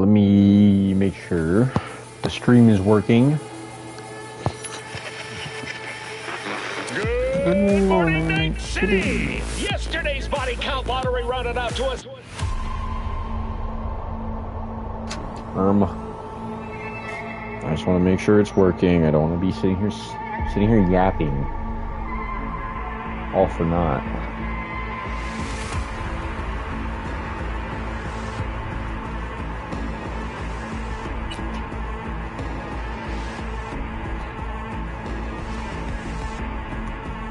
let me make sure the stream is working. Good morning, Night City! Yesterday's body count lottery rounded out to us. I just want to make sure it's working. I don't want to be sitting here yapping. All for naught.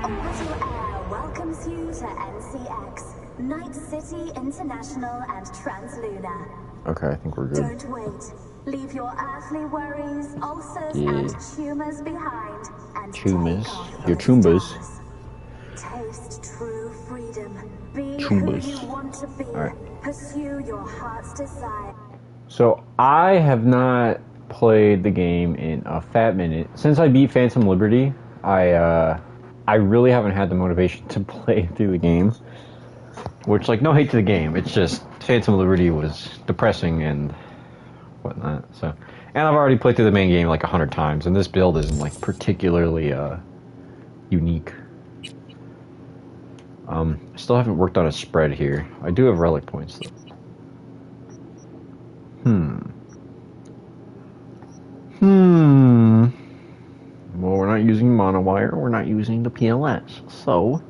Orbital Air welcomes you to NCX, Night City International and Translunar. Okay, I think we're good. Don't wait. Leave your earthly worries, ulcers, and tumors behind. And Tumors? take Your off tumbas? stars. Taste true freedom. Be Tumbas. who you want to be. Alright. Pursue your heart's desire. So, I have not played the game in a fat minute. Since I beat Phantom Liberty, I really haven't had the motivation to play through the game. Which, like, no hate to the game. It's just, Phantom Liberty was depressing and whatnot. So, and I've already played through the main game like 100 times, and this build isn't, like, particularly, unique. I still haven't worked on a spread here. I do have relic points, though. Well, we're not using monowire, we're not using the PLS, so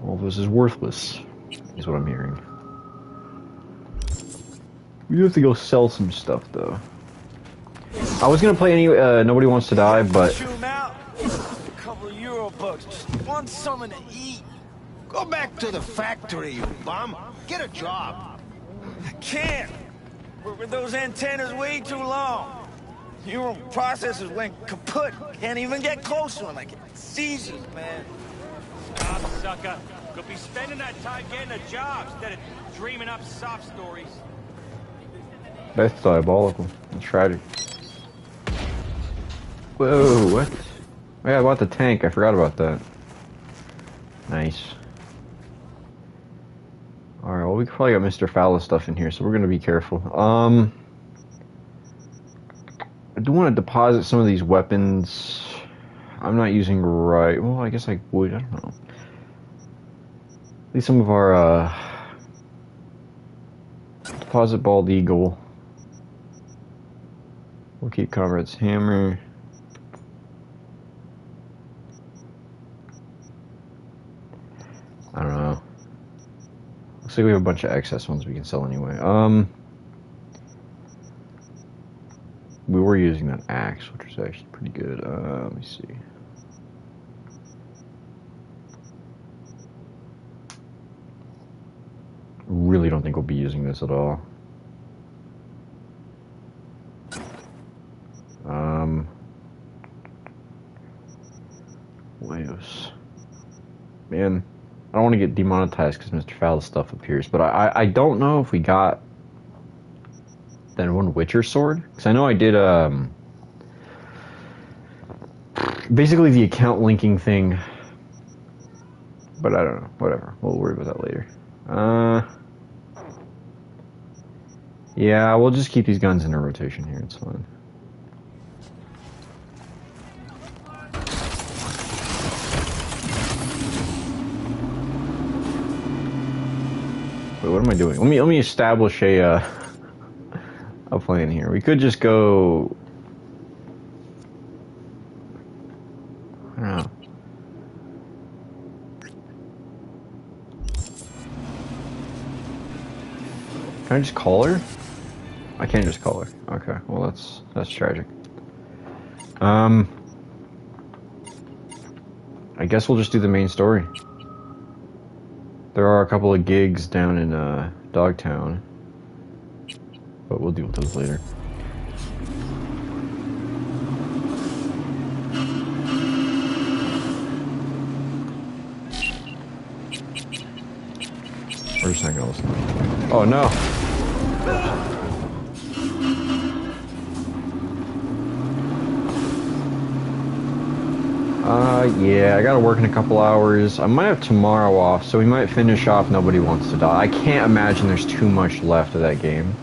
all this is worthless, is what I'm hearing. We do have to go sell some stuff, though. I was gonna play any Nobody Wants to Die, but Chew 'em out. A couple of Euro bucks. Just want something to eat. Go back to the factory, you bum. Get a job. I can't. With those antennas way too long. Euro processors went kaput. Can't even get close to them. Like seizures, man. Stop, sucker. Could be spending that time getting a job instead of dreaming up sob stories. that's diabolical. It's tragic. Whoa, what? Yeah, I bought the tank. I forgot about that. Nice. Alright, well, we probably got Mr. Fowler stuff in here, so we're gonna be careful. I do want to deposit some of these weapons. I'm not using right. Well, I guess I would. I don't know. At least some of our, deposit Bald Eagle. We'll keep Comrade's Hammer. I don't know. Looks like we have a bunch of excess ones we can sell anyway. We were using that axe, which was actually pretty good. Let me see. Really don't think we'll be using this at all. Wales. Man, I don't want to get demonetized because Mr. Fowler's stuff appears, but I don't know if we got that one Witcher sword, because I know I did basically the account linking thing, but I don't know. Whatever, we'll worry about that later. Yeah, we'll just keep these guns in a rotation here. It's fine. Wait, what am I doing? Let me establish a plan here. We could just go. I don't know. Can I just call her? I can't just call her. Okay, well that's tragic. I guess we'll just do the main story. There are a couple of gigs down in Dogtown, but we'll deal with those later. We're just not gonna listen. Oh no! Yeah, I gotta work in a couple hours. I might have tomorrow off, so we might finish off Nobody Wants to Die. I can't imagine there's too much left of that game.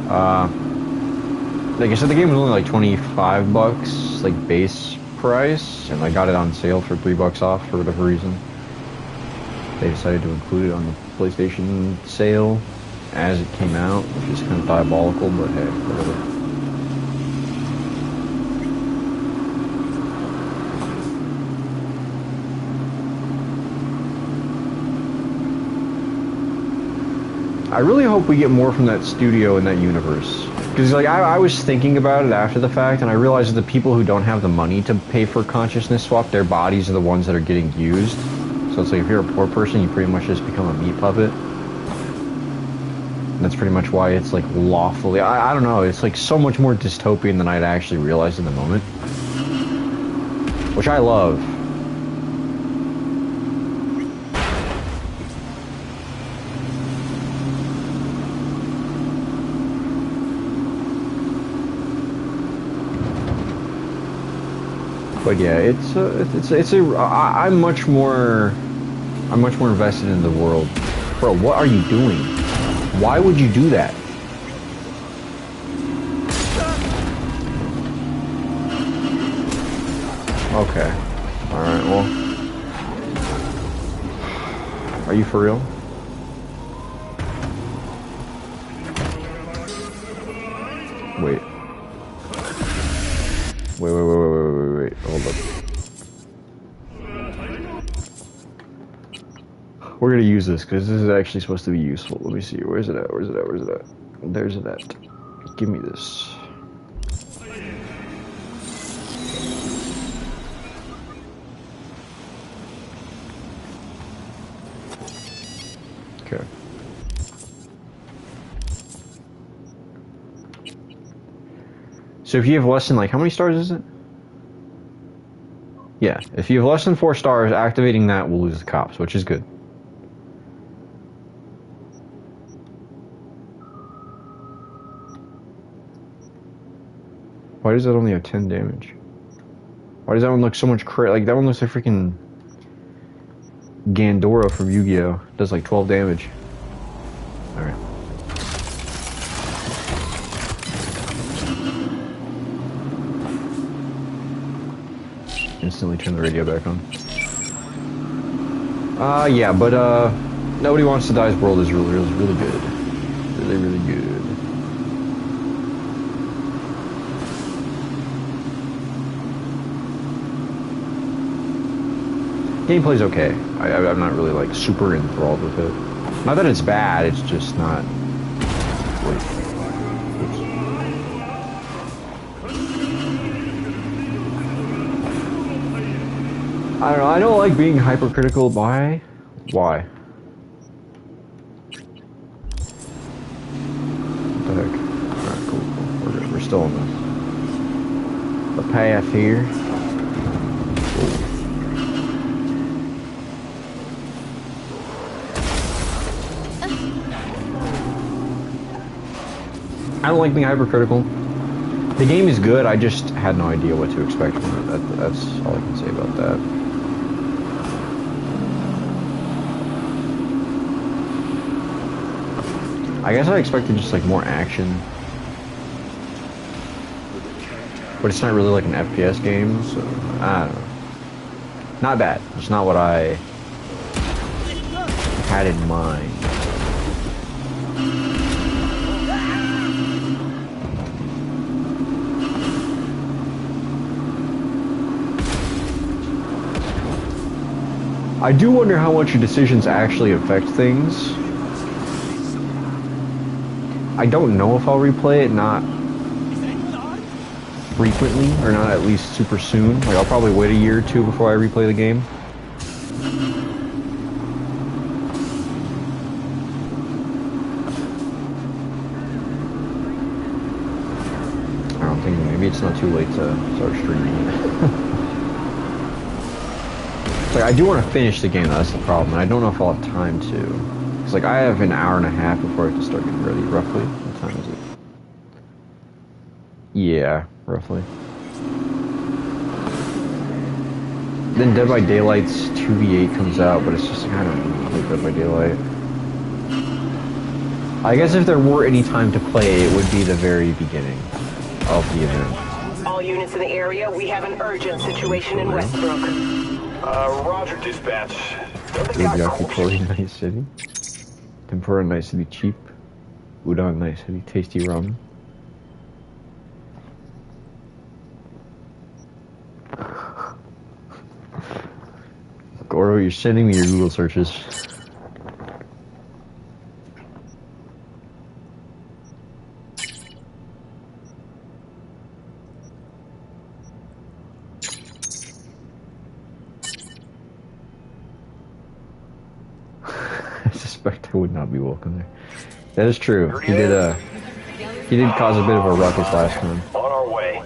Like I said, the game was only like $25, like base price, and I got it on sale for $3 off for whatever reason. They decided to include it on the PlayStation sale as it came out, which is kind of diabolical, but hey, whatever. I really hope we get more from that studio and that universe. Because like I was thinking about it after the fact, and I realized that the people who don't have the money to pay for consciousness swap, their bodies are the ones that are getting used. So it's like if you're a poor person, you pretty much just become a meat puppet. And that's pretty much why it's like lawfully. I don't know. It's like so much more dystopian than I'd actually realized in the moment, which I love. But yeah, I'm much more invested in the world. Bro, what are you doing? Why would you do that? Okay. Alright, well. Are you for real? Wait. Wait, hold up. We're gonna use this because this is actually supposed to be useful. Let me see. Where's it at? There's it at. Give me this. Okay. So if you have less than, like, how many stars is it? Yeah, if you have less than 4 stars, activating that will lose the cops, which is good. Why does that only have 10 damage? Why does that one look so much like, that one looks like freaking Gandora from Yu-Gi-Oh! Does like 12 damage. Alright. Instantly turn the radio back on. Yeah, but Nobody Wants to Die's world is really good. Really good. Gameplay's okay. I'm not really like super enthralled with it. Not that it's bad, it's just not. Wait. Oops. I don't know. I don't like being hypercritical. Why? Why? What the heck? Alright, cool. We're good. We're still on the path here. Cool. I don't like being hypercritical. The game is good, I just had no idea what to expect from it. That's all I can say about that. I guess I expected just like more action. But it's not really like an FPS game, so I don't know. Not bad. It's not what I had in mind. I do wonder how much your decisions actually affect things. I don't know if I'll replay it, not frequently, or not at least super soon. Like, I'll probably wait a year or two before I replay the game. I don't think, maybe it's not too late to start streaming it. Like, I do want to finish the game, though, that's the problem, and I don't know if I'll have time to. It's like, I have an hour and a half before I have to start getting ready, roughly. What time is it? Yeah, roughly. Then Dead by Daylight's 2v8 comes out, but it's just like, I don't know, like Dead by Daylight. I guess if there were any time to play, it would be the very beginning of the event. All units in the area, we have an urgent situation in Westbrook. Roger, dispatch. Yakitori, nice city. Tempura, nice city, cheap. Udon, nice city, tasty ramen. Goro, you're sending me your Google searches. I suspect I would not be welcome there. That is true. He did cause a bit of a ruckus last time. On our way.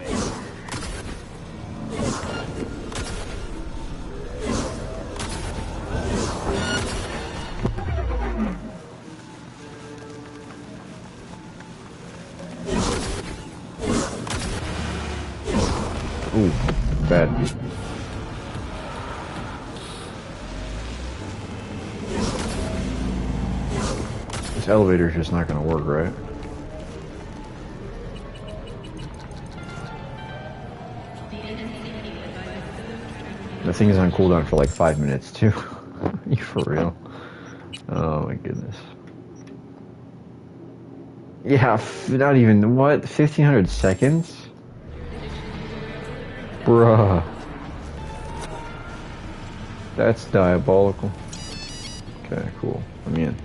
Ooh, bad. This elevator's just not gonna work, right? The thing is on cooldown for like 5 minutes too. You for real? Oh my goodness. Yeah, not even, what? 1500 seconds? Bruh. That's diabolical. Okay, cool. I'm in.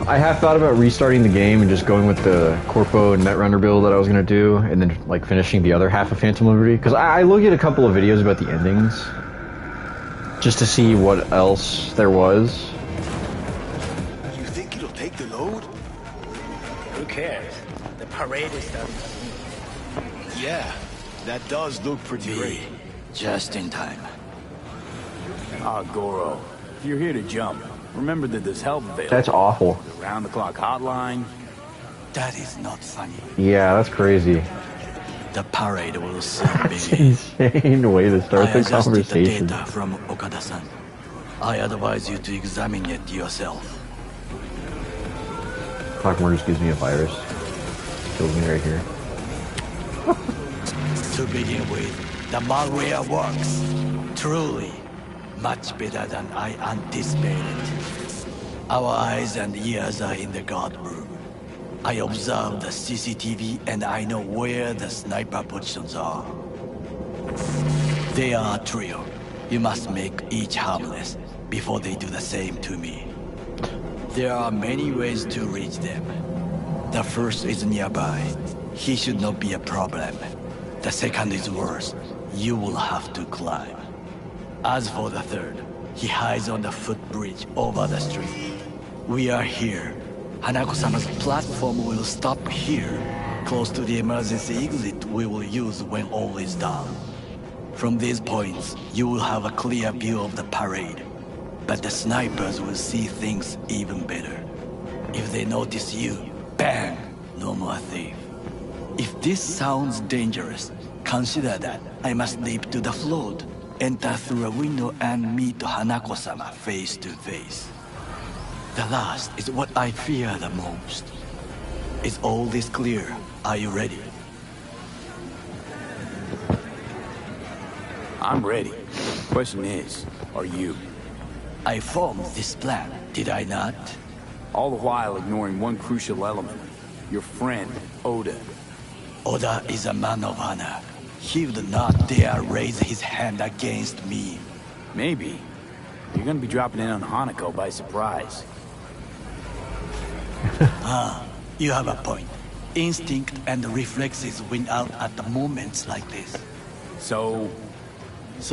I have thought about restarting the game and just going with the Corpo Netrunner build that I was gonna do, and then like finishing the other half of Phantom Liberty. Because I looked at a couple of videos about the endings, just to see what else there was. You think it'll take the load? Who cares? The parade is done. Yeah, that does look pretty great. Just in time. Ah, Goro, if you're here to jump, remember that there's help available. That's awful. Round-the-clock hotline. That is not funny. Yeah, that's crazy. The parade will soon That's insane way to start the conversation. The data from Okada-san. I advise you to examine it yourself. Clockmore just gives me a virus. Kills me right here. To begin with, the malware works. Truly, much better than I anticipated. Our eyes and ears are in the guard room. I observed the CCTV and I know where the sniper positions are. They are a trio. You must make each harmless before they do the same to me. There are many ways to reach them. The first is nearby. He should not be a problem. The second is worse. You will have to climb. As for the third, he hides on the footbridge over the street. We are here. Hanako-sama's platform will stop here, close to the emergency exit we will use when all is done. From these points, you will have a clear view of the parade. But the snipers will see things even better. If they notice you, bang! No more thief. If this sounds dangerous, consider that I must leap to the float, enter through a window and meet Hanako-sama face to face. The last is what I fear the most. Is all this clear? Are you ready? I'm ready. Question is, are you? I formed this plan, did I not? All the while ignoring one crucial element. Your friend, Oda. Oda is a man of honor. He would not dare raise his hand against me. Maybe. You're gonna be dropping in on Hanako by surprise. You have a point. Instinct and reflexes win out at the moments like this. So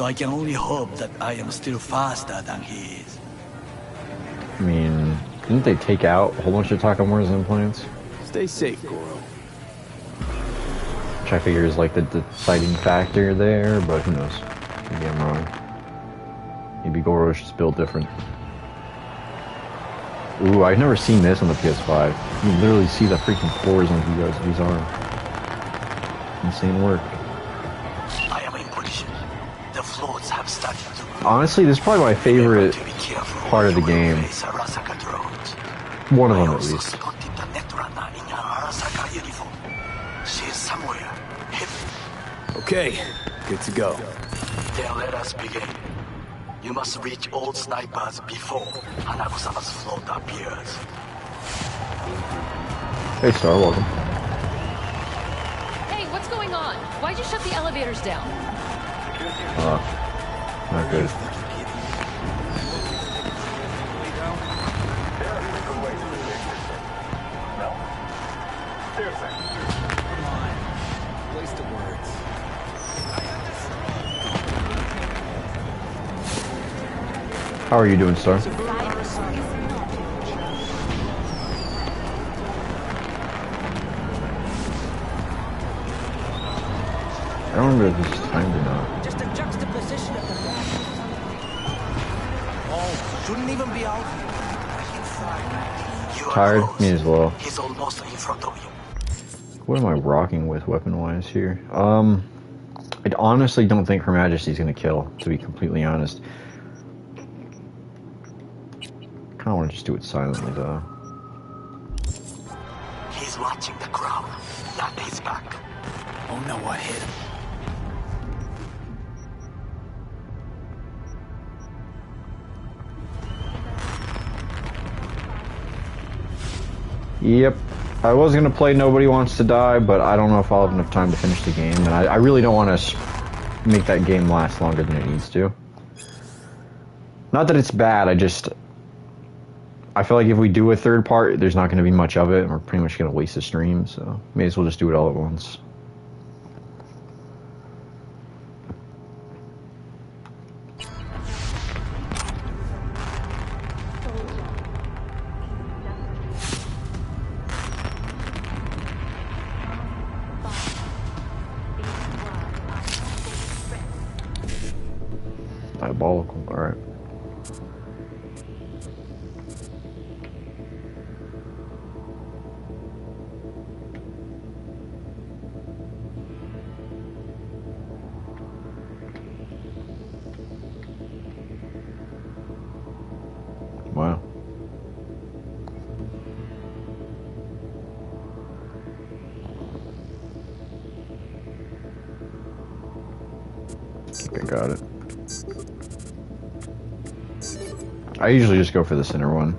I can only hope that I am still faster than he is. I mean, didn't they take out a whole bunch of Takamura's implants? stay safe, Goro. Which I figure is like the deciding factor there, but who knows? Maybe I'm wrong. Maybe Goro's just built different. Ooh, I've never seen this on the PS5. You can literally see the freaking pores on these arms. Insane work. I am Honestly, this is probably my favorite part of the game. One of them, at least. Okay, good to go. Then let us begin. You must reach all snipers before Hanabu-sama's float appears. Hey, Star, welcome. Hey, what's going on? Why'd you shut the elevators down? Not good. How are you doing, Star? I don't remember if this is timed or not. Just a juxtaposition of the Oh, shouldn't even be out. Tired? Me as well. He's almost in front of you. What am I rocking with weapon-wise here? I honestly don't think Her Majesty's gonna kill, to be completely honest. I want to just do it silently, though. He's watching the crowd, not his back. Oh no, what hit him? Yep. I was going to play Nobody Wants to Die, but I don't know if I'll have enough time to finish the game, and I really don't want to make that game last longer than it needs to. Not that it's bad, I feel like if we do a third part, there's not going to be much of it, and we're pretty much going to waste the stream, so may as well just do it all at once. Diabolical, alright. Wow. I think I got it. I usually just go for the center one.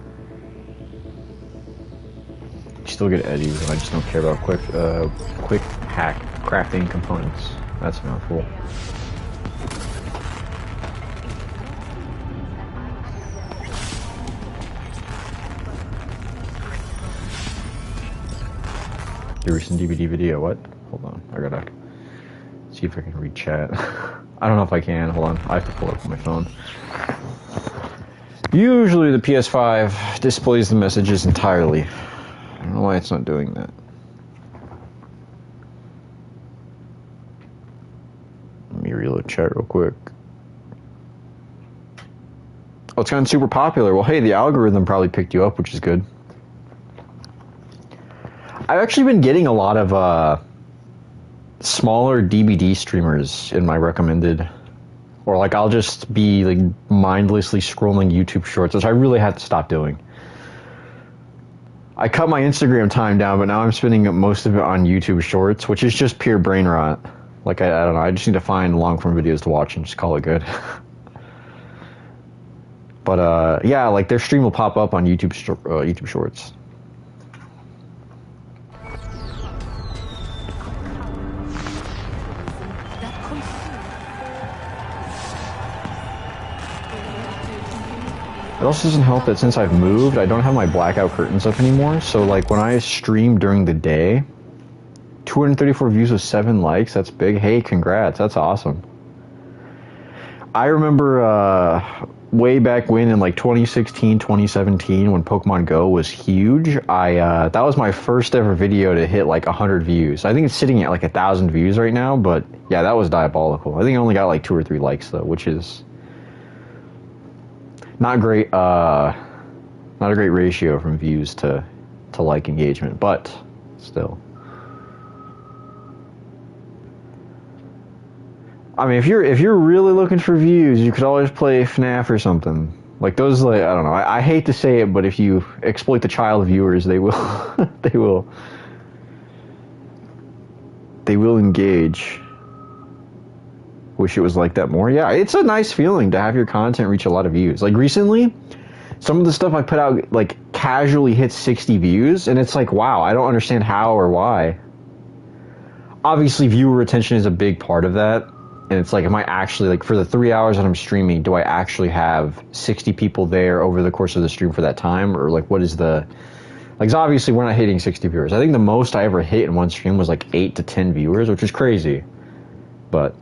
You still get eddies, and I just don't care about quick hack crafting components. That's a mouthful. The recent DVD video, what? Hold on, I gotta see if I can read chat. I don't know if I can, hold on, I have to pull it up on my phone. Usually the PS5 displays the messages entirely. I don't know why it's not doing that. Let me reload chat real quick. Oh, it's gotten super popular. Well, hey, the algorithm probably picked you up, which is good. I've actually been getting a lot of smaller DVD streamers in my recommended, or like I'll just be like mindlessly scrolling YouTube shorts, which I really had to stop doing. I cut my Instagram time down, but now I'm spending most of it on YouTube shorts, which is just pure brain rot. Like I don't know, I just need to find long form videos to watch and just call it good. But yeah, like their stream will pop up on YouTube shorts. It also doesn't help that since I've moved, I don't have my blackout curtains up anymore. So like when I stream during the day, 234 views with 7 likes, that's big. Hey, congrats, that's awesome. I remember way back when in like 2016, 2017, when Pokemon Go was huge, that was my first ever video to hit like 100 views. I think it's sitting at like 1,000 views right now, but yeah, that was diabolical. I think I only got like 2 or 3 likes though, which is not great, not a great ratio from views to like engagement, but still. I mean, if you're really looking for views, you could always play FNAF or something. Like those, like I don't know. I hate to say it, but if you exploit the child viewers, they will, they will engage. Wish it was like that more. Yeah, it's a nice feeling to have your content reach a lot of views. Like recently, some of the stuff I put out like casually hits 60 views, and it's like, wow, I don't understand how or why. Obviously, viewer retention is a big part of that. And it's like, am I actually, like, for the 3 hours that I'm streaming, do I actually have 60 people there over the course of the stream for that time? Or, like, what is the... Like, so obviously, we're not hitting 60 viewers. I think the most I ever hit in one stream was, like, 8 to 10 viewers, which is crazy. But...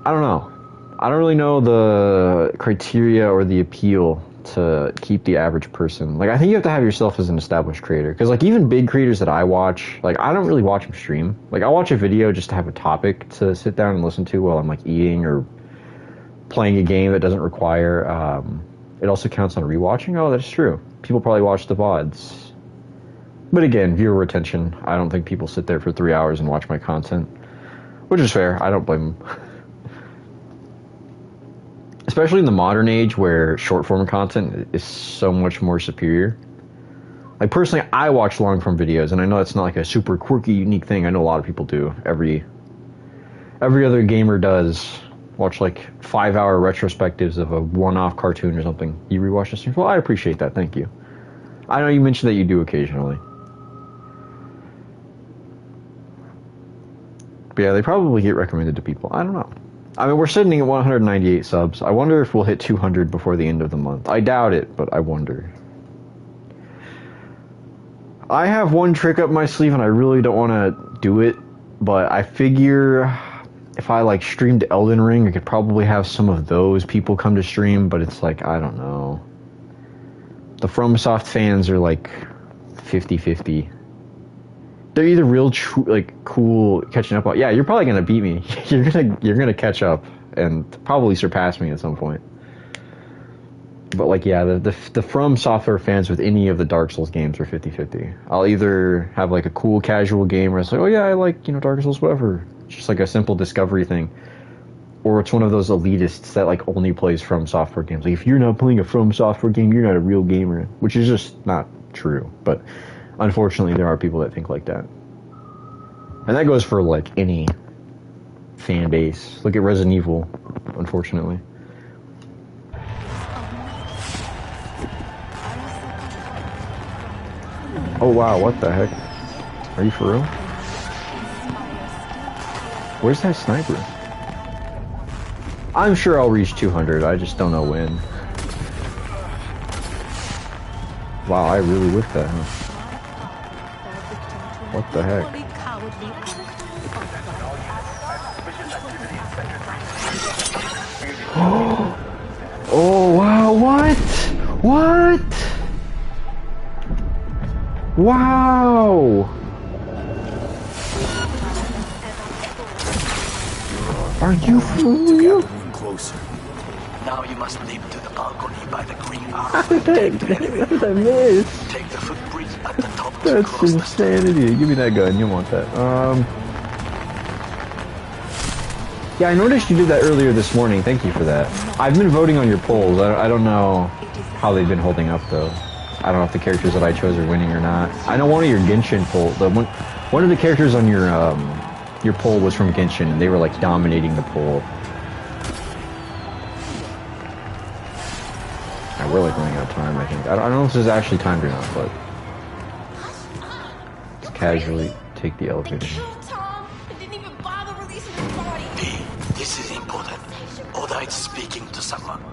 I don't know. I don't really know the criteria or the appeal to keep the average person. Like, I think you have to have yourself as an established creator. Because, like, even big creators that I watch, like, I don't really watch them stream. Like, I watch a video just to have a topic to sit down and listen to while I'm, like, eating or playing a game that doesn't require, it also counts on rewatching. Oh, that's true. People probably watch the VODs. But again, viewer retention. I don't think people sit there for 3 hours and watch my content. Which is fair. I don't blame them. Especially in the modern age where short-form content is so much more superior. Like, personally, I watch long-form videos, and I know that's not like a super quirky, unique thing. I know a lot of people do. Every other gamer does. Watch, like, 5-hour retrospectives of a one-off cartoon or something. You rewatch the stream? Well, I appreciate that. Thank you. I know you mentioned that you do occasionally. But yeah, they probably get recommended to people. I don't know. I mean, we're sitting at 198 subs. I wonder if we'll hit 200 before the end of the month. I doubt it, but I wonder. I have one trick up my sleeve, and I really don't want to do it, but I figure if I, like, streamed Elden Ring, I could probably have some of those people come to stream, but it's like, I don't know. The FromSoft fans are, like, 50-50. They're either real cool catching up on. Yeah, you're probably gonna beat me. you're gonna catch up and probably surpass me at some point. But like, yeah, the From Software fans with any of the Dark Souls games are 50-50. I'll either have like a cool casual game where it's like, oh yeah, I like, you know, Dark Souls, whatever. It's just like a simple discovery thing. Or it's one of those elitists that like only plays From Software games. Like, if you're not playing a From Software game, you're not a real gamer, which is just not true. But unfortunately, there are people that think like that. And that goes for, like, any fan base. Look at Resident Evil, unfortunately. Oh, wow, what the heck? Are you for real? Where's that sniper? I'm sure I'll reach 200, I just don't know when. Wow, I really whiffed that, huh? What the heck? Oh, wow, what? What? Wow! Are you for real? Closer. Now you must leap to the balcony by the green arrow. How did I miss? Take the footbridge at the top. That's insanity. Give me that gun. You want that? Yeah, I noticed you did that earlier this morning. Thank you for that. I've been voting on your polls. I don't know how they've been holding up, though. I don't know if the characters that I chose are winning or not. I know one of your Genshin polls. One of the characters on your poll was from Genshin, and they were like dominating the poll. We're like running out of time, I think. I don't know if this is actually timed or not, but just casually take the elevator. This is important. Oda is speaking to someone.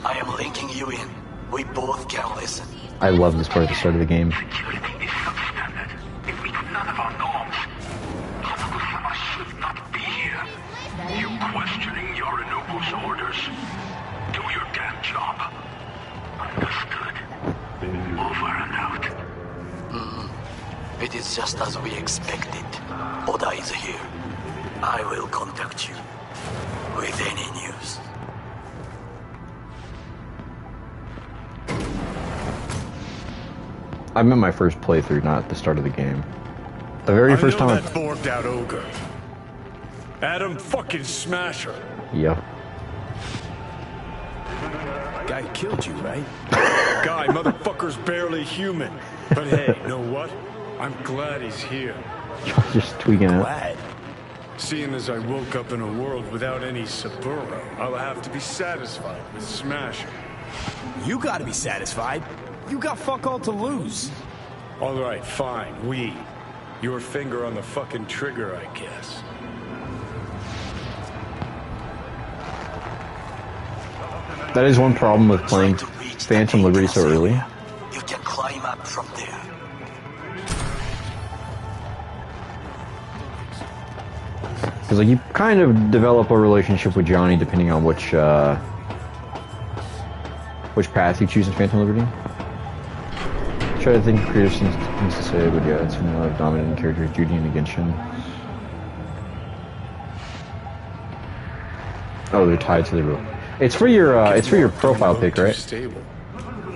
I am linking you in. We both can listen. I love this part at the start of the game. Security is substandard. It meets none of our norms. Hanako-sama should not be here. You questioning Yorinobu's orders. Do your damn job. Understood. Over and out. It is just as we expected. Oda is here. I will contact you with any news. I meant my first playthrough, not the start of the game. The very first time. That forked out ogre. Adam fucking Smasher. Yeah. Guy killed you, right? Guy, motherfucker's barely human. But hey, know what? I'm glad he's here. Just tweaking out. Glad? Seeing as I woke up in a world without any Saburo, I'll have to be satisfied with Smasher. You gotta be satisfied. You got fuck all to lose. Alright, fine, we. Your finger on the fucking trigger, I guess. That is one problem with playing Phantom Liberty so early. You can climb up from there. Because like you kind of develop a relationship with Johnny depending on which path you choose in Phantom Liberty. Try to think of creative things to say, but yeah, it's one of the dominating characters, Judy and Genshin. Oh, they're tied to the roof. It's for your profile pic, right? Stable.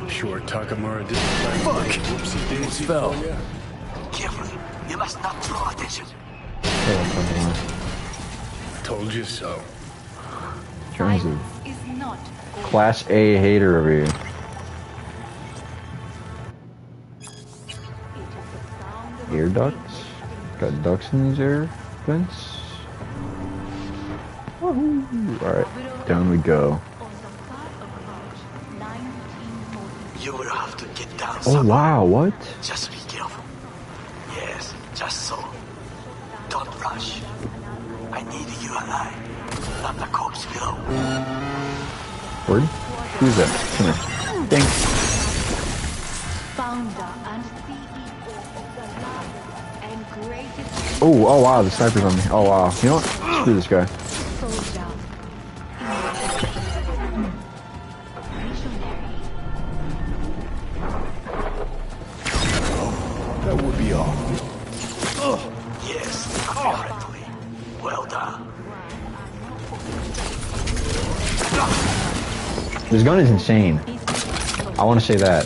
Sure, Takamura did. Fuck! Whoopsie daisy. Fell. Careful. You must not draw attention. Told you so. Johnny's a Class A hater over here. Air ducts? Got ducts in these air vents? Alright, down we go. You will have to get down. Oh wow, what? Just be careful. Yes, just so. Don't rush. I need you alive, not the corpse below. Word? Who's that? Come here. Thanks. Founder and CEO of the largest and greatest Oh wow, the sniper's on me. Oh wow. You know what? Screw this guy. soldier. That would be all. Yes, apparently. Well done. This gun is insane. I want to say that.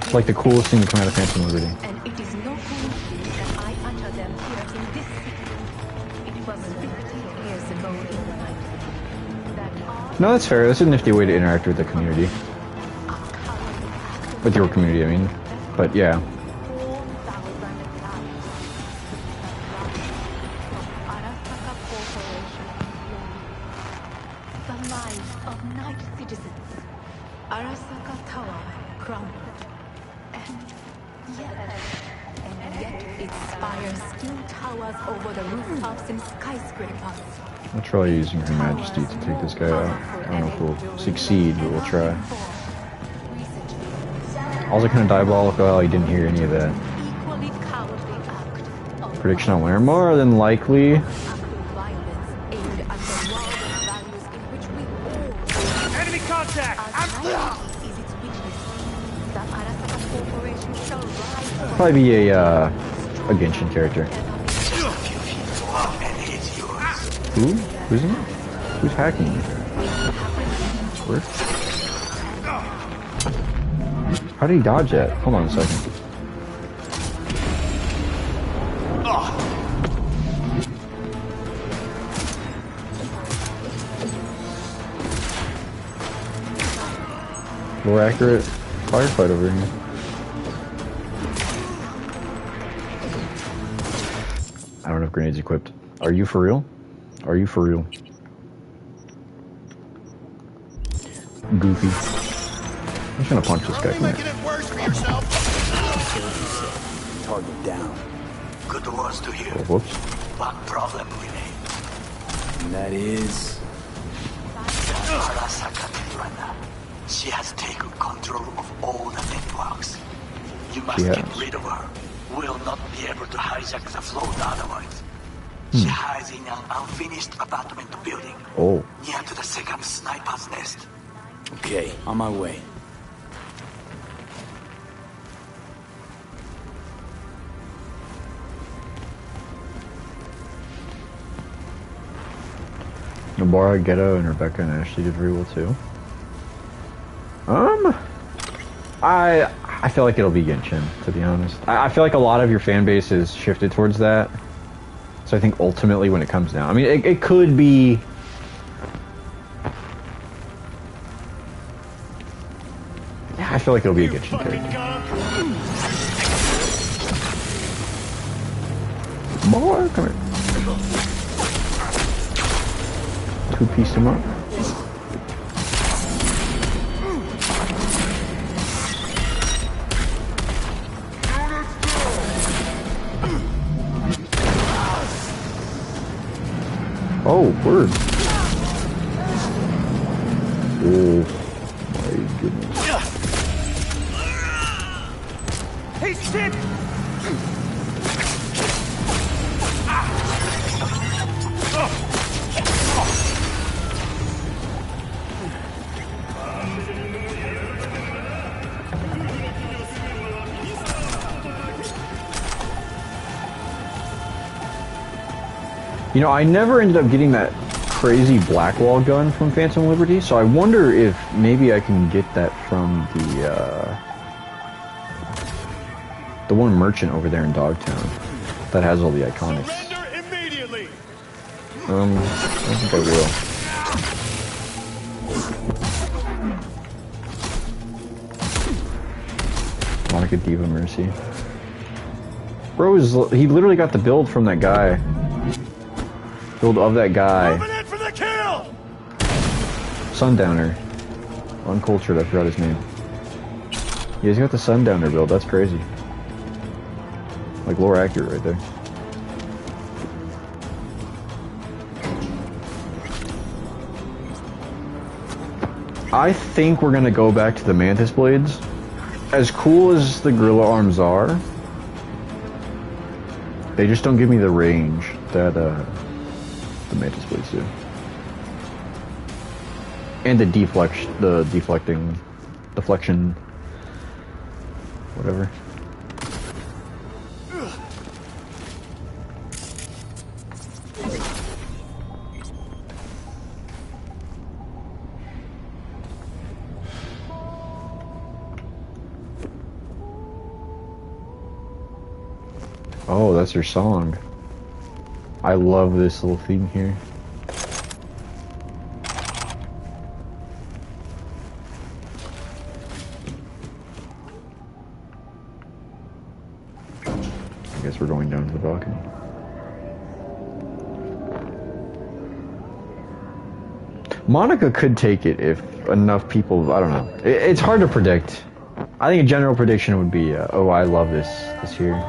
It's like the coolest thing to come out of Phantom Liberty. And it is no coincidence that I entered them here in this city. It was 50 years ago in the night that No, that's fair. That's a nifty way to interact with the community. With your community, I mean. But yeah. the lives of night citizens. Arasaka Tower crumbled. And yet its spire still towers over the rooftops and skyscrapers. I'll try using Her Majesty to take this guy out. I don't know if we'll succeed, but we'll try. Also kind of diabolical, oh, you didn't hear any of that. Equally cowardly act of Prediction on winner, more than likely. violence aimed at the world values in which we all Enemy contact! as is its weakness. The Arasaka Corporation shall rise Probably be a Genshin character. Just a few feet more and it's yours. Who? Who's in? Who's hacking me? Where? How did he dodge that? Hold on a second. More accurate firefight over here. I don't have grenades equipped. Are you for real? Are you for real? Goofy. I'm just gonna punch this guy. Come here. it worse for yourself. Target down. Good words to hear. Oh, whoops. One problem remains. And that is... Arasaka Teruana. She has taken control of all the networks. You must She get has. rid of her. We'll not be able to hijack the float otherwise. She hides in an unfinished apartment building Oh. near to the second sniper's nest. Okay, on my way. Nobara, Ghetto, and Rebecca and Ashley did very well too. I feel like it'll be Genshin, to be honest. I feel like a lot of your fan base is shifted towards that. So So I think ultimately when it comes down, I mean, it could be... Yeah, I feel like it'll be a Genshin character. More, come here. Two-piece him up. Oh, word. Oh, my goodness. Hey, shit! You know, I never ended up getting that crazy Blackwall gun from Phantom Liberty, so I wonder if maybe I can get that from the one merchant over there in Dogtown that has all the iconics. I think I will. Monica Diva Mercy. Bro, he literally got the build from that guy. Build of that guy. Sundowner. Uncultured, I forgot his name. Yeah, he's got the Sundowner build, that's crazy. Like, lore accurate right there. I think we're gonna go back to the Mantis Blades. As cool as the Gorilla Arms are, they just don't give me the range that, the Mantis Blades do. And the deflection, whatever. Oh, that's your song. I love this little theme here. I guess we're going down to the balcony. Monica could take it if enough people, I don't know. It's hard to predict. I think a general prediction would be, oh, I love this here.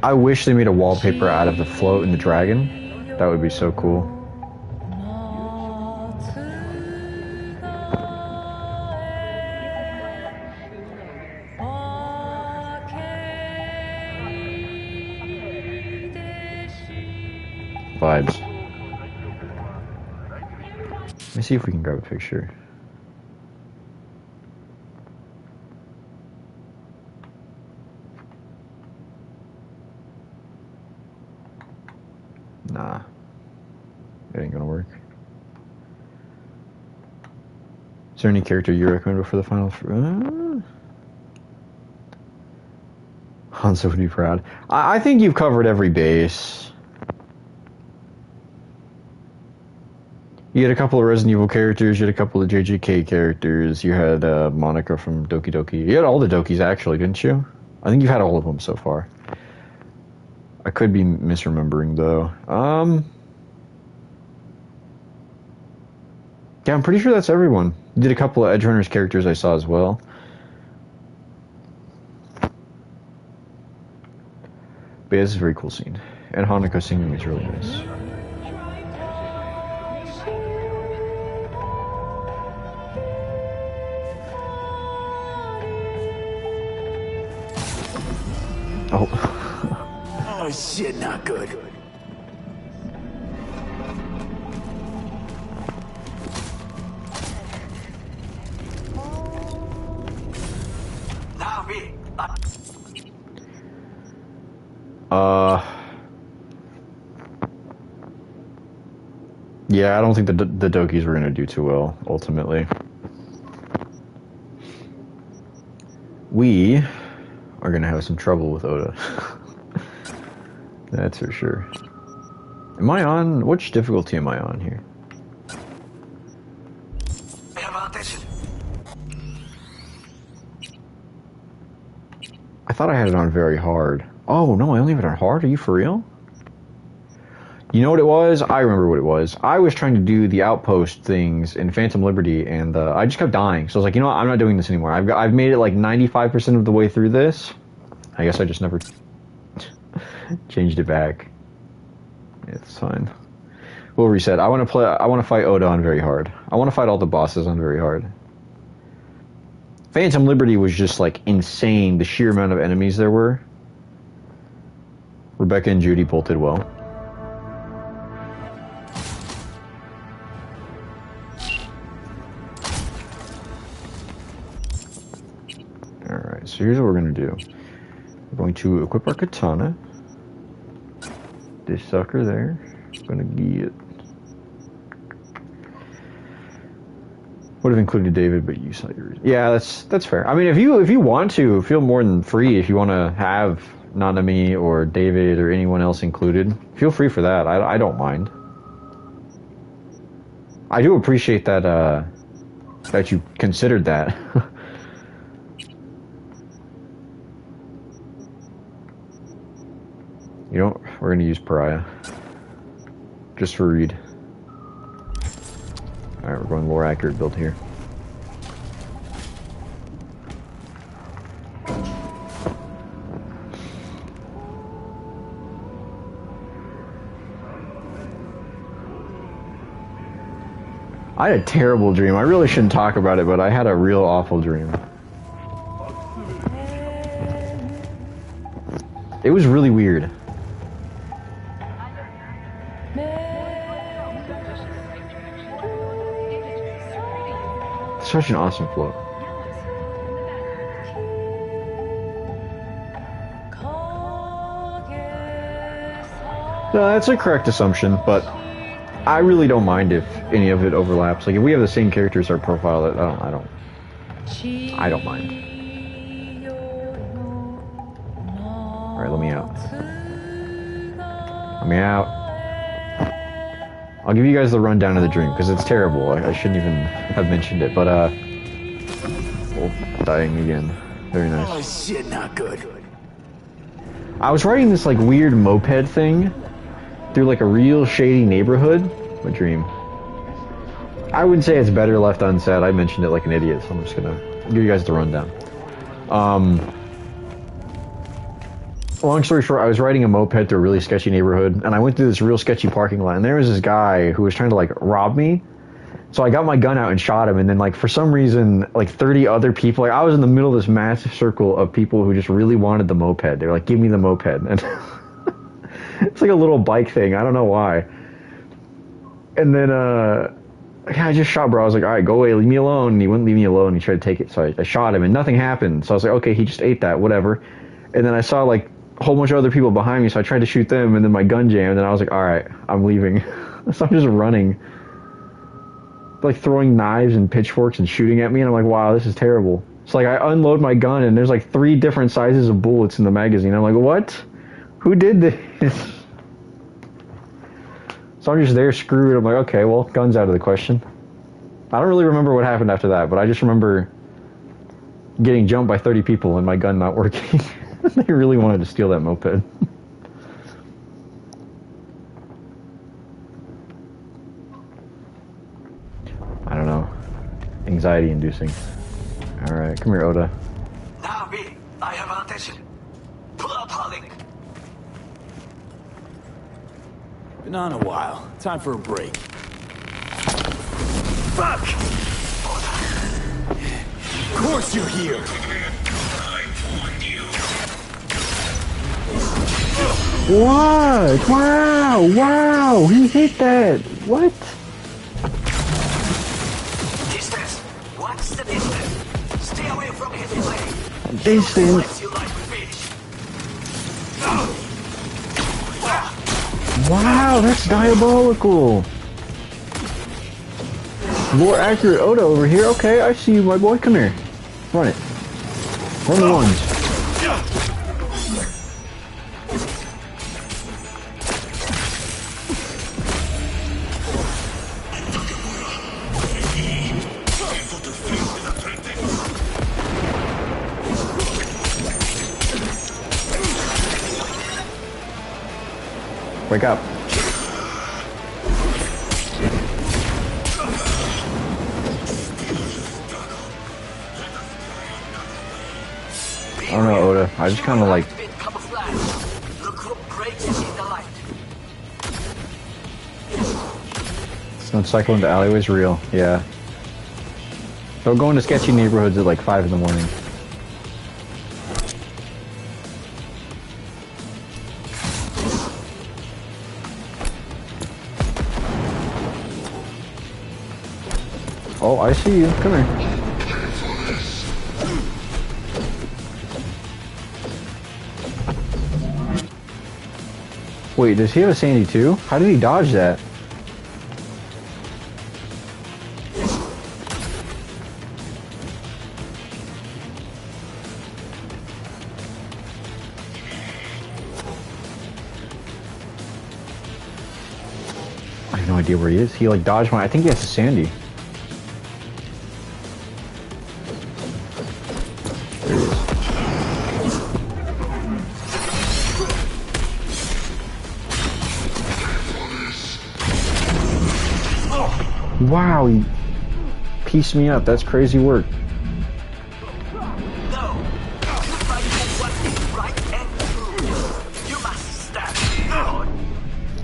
I wish they made a wallpaper out of the float and the dragon. That would be so cool. Vibes. Let me see if we can grab a picture. Nah. It ain't gonna work. Is there any character you recommend for the final? Hanzo would be proud. I think you've covered every base. You had a couple of Resident Evil characters, you had a couple of JJK characters, you had Monica from Doki Doki. You had all the Dokis actually, didn't you? I think you've had all of them so far. I could be misremembering though. Yeah, I'm pretty sure that's everyone. You did a couple of Edgerunners characters I saw as well. But yeah, this is a very cool scene. And Hanako singing is really nice. Oh. Oh shit, not good. Yeah, I don't think the Dokis were gonna do too well, ultimately. we are gonna have some trouble with Oda. That's for sure. Am I on? Which difficulty am I on here? I thought I had it on very hard. Oh no, I only have it on hard? Are you for real? You know what it was? I remember what it was. I was trying to do the outpost things in Phantom Liberty, and I just kept dying. So I was like, you know what? I'm not doing this anymore. I've made it like 95% of the way through this. I guess I just never changed it back. It's fine. We'll reset. I want to fight Oda on very hard. I want to fight all the bosses on very hard. Phantom Liberty was just like insane, the sheer amount of enemies there were. Rebecca and Judy both did well. Alright, so here's what we're going to do. We're going to equip our katana. This sucker there. I'm going to get... Would have included David, but you saw your reason. Yeah, that's fair. I mean, if you want to, feel more than free. If you want to have Nanami or David or anyone else included, feel free for that. I don't mind. I do appreciate that that you considered that. You know, we're gonna use Pariah just for Reed. Alright, we're going more accurate build here. I had a terrible dream. I really shouldn't talk about it, but I had a real awful dream. It was really weird. Such an awesome float. No, that's a correct assumption, but I really don't mind if any of it overlaps. Like if we have the same character as our profile, I don't mind. All right, let me out. Let me out. I'll give you guys the rundown of the dream, because it's terrible. I shouldn't even have mentioned it, but, oh, dying again. Very nice. Oh shit, not good. I was riding this, like, weird moped thing through, like, a real shady neighborhood. What dream? I would say it's better left unsaid. I mentioned it like an idiot, so I'm just gonna give you guys the rundown. Long story short, I was riding a moped through a really sketchy neighborhood, and I went through this real sketchy parking lot, and there was this guy who was trying to, like, rob me. So I got my gun out and shot him, and then, like, for some reason, like, 30 other people, like, I was in the middle of this massive circle of people who just really wanted the moped. They were like, give me the moped. And it's like a little bike thing. I don't know why. And then, I just shot, bro. I was like, all right, go away, leave me alone. And he wouldn't leave me alone. He tried to take it, so I shot him, and nothing happened. So I was like, okay, he just ate that, whatever. And then I saw, like, a whole bunch of other people behind me, so I tried to shoot them, and then my gun jammed, and I was like, alright, I'm leaving. So I'm just running. Like, throwing knives and pitchforks and shooting at me, and I'm like, wow, this is terrible. So, like, I unload my gun, and there's, like, 3 different sizes of bullets in the magazine. I'm like, what? Who did this? So I'm just there screwed. I'm like, okay, well, gun's out of the question. I don't really remember what happened after that, but I just remember getting jumped by 30 people and my gun not working. They really wanted to steal that moped. I don't know. Anxiety inducing. Alright, come here, Oda. Navi, I have attention. Pull up, Holling. Been on a while. Time for a break. Fuck! Of course you're here! What? Wow! Wow! He hit that! What? Distance! What's the distance? Stay away from his way. Distance! Wow, that's diabolical! More accurate Oda over here. Okay, I see you, my boy. Come here. Run it. Run the ones. Wake up. I don't know, Oda. I just kind of like... Don't cycle into alleyways real. Yeah. Don't go into sketchy neighborhoods at like 5 in the morning. Oh, I see you. Come here. Wait, does he have a Sandy too? How did he dodge that? I have no idea where he is. He like dodged my... I think he has a Sandy. There he is. Wow, he pieced me up. That's crazy work.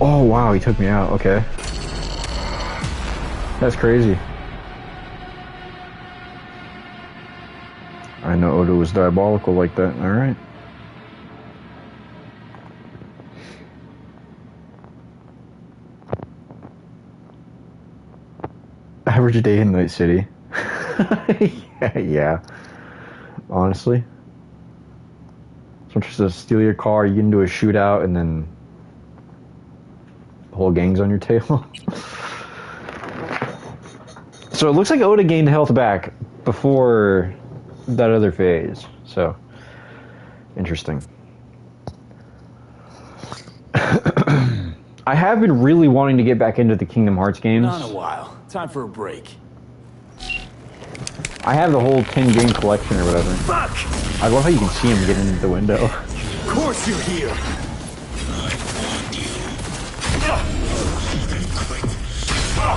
Oh wow, he took me out. Okay. That's crazy. I know Oda was diabolical like that. Alright. Average day in Night City. yeah. Honestly. Someone tries to steal your car, you get into a shootout, and then the whole gang's on your tail. So it looks like Oda gained health back before that other phase. So, interesting. I have been really wanting to get back into the Kingdom Hearts games. Not in a while. Time for a break. I have the whole 10 game collection or whatever. Fuck! I love how you can see him get into the window. Of course you're here!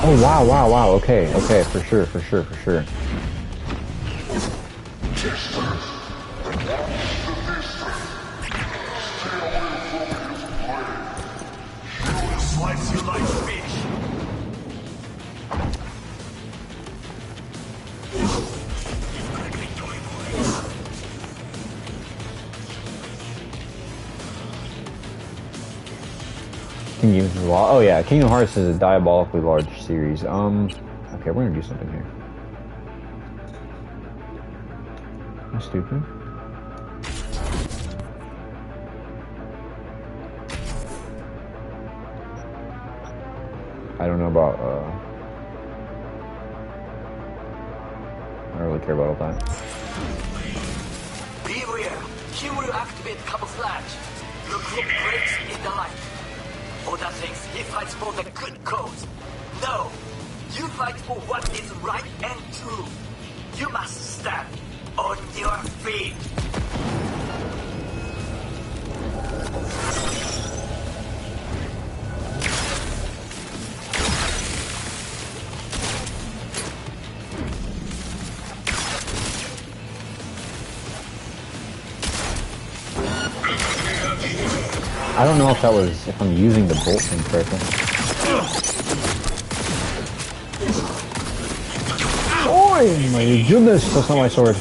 Oh wow, wow, wow, okay, okay, for sure. Slice you like fish. Oh yeah, Kingdom Hearts is a diabolically large series. Okay, we're gonna do something here. Am I stupid? I don't know about, I don't really care about all that. Beware! He will activate camouflage. Your group breaks in the light. Oda thinks he fights for the good cause. No! You fight for what is right and true. You must stand on your feet. I don't know if that was, if I'm using the bolt thing correctly. Oh my goodness, that's not my sword.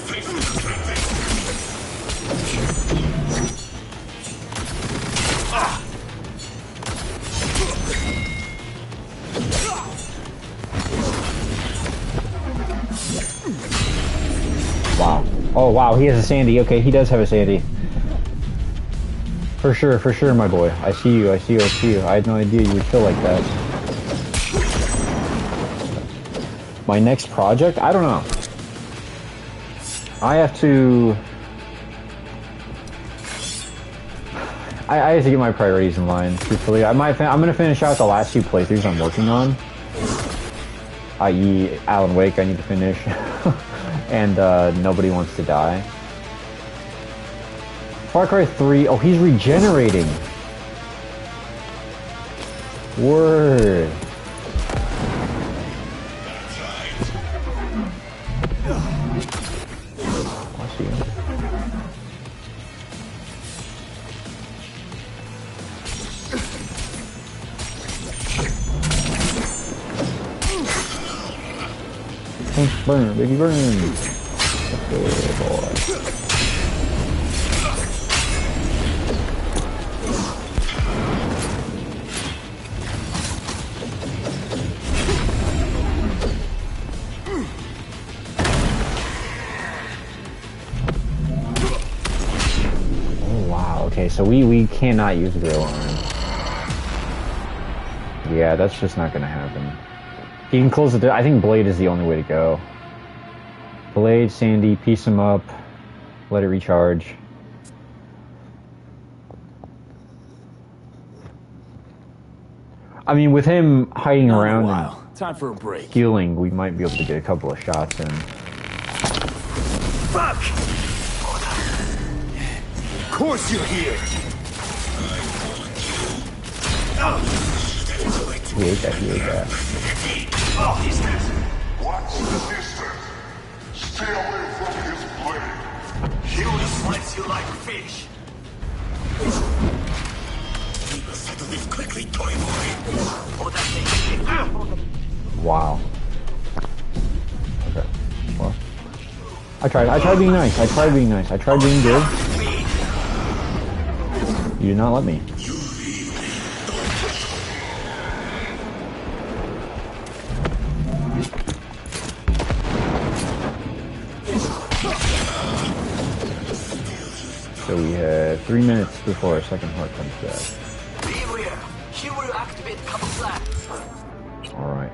Wow. Oh wow, he has a Sandy. Okay, he does have a Sandy. For sure, my boy. I see you. I had no idea you would kill like that. My next project? I don't know. I have to I have to get my priorities in line. Truthfully, I'm gonna finish out the last 2 playthroughs I'm working on. I.e., Alan Wake, I need to finish, and Nobody Wants to Die. Far Cry 3. Oh, he's regenerating. Word. I see him. Burn, baby, burn. Okay, boy. Oh wow. Okay, so we cannot use Grill on him. Yeah, that's just not gonna happen. You can close the door. I think Blade is the only way to go. Blade, Sandy, piece him up, let it recharge. I mean, with him hiding around and time for a break. Healing, we might be able to get a couple of shots in. Fuck! Of course you're here. He ate that, he ate that. Watch the distance. Stay away from his blade. He will slice you like fish. We will settle this quickly, toy boy. Wow. Okay. Well, I tried being nice. I tried being nice. I tried being good. You did not let me. So we have 3 minutes before our second heart comes back. Beware, he will activate camouflage. Alright.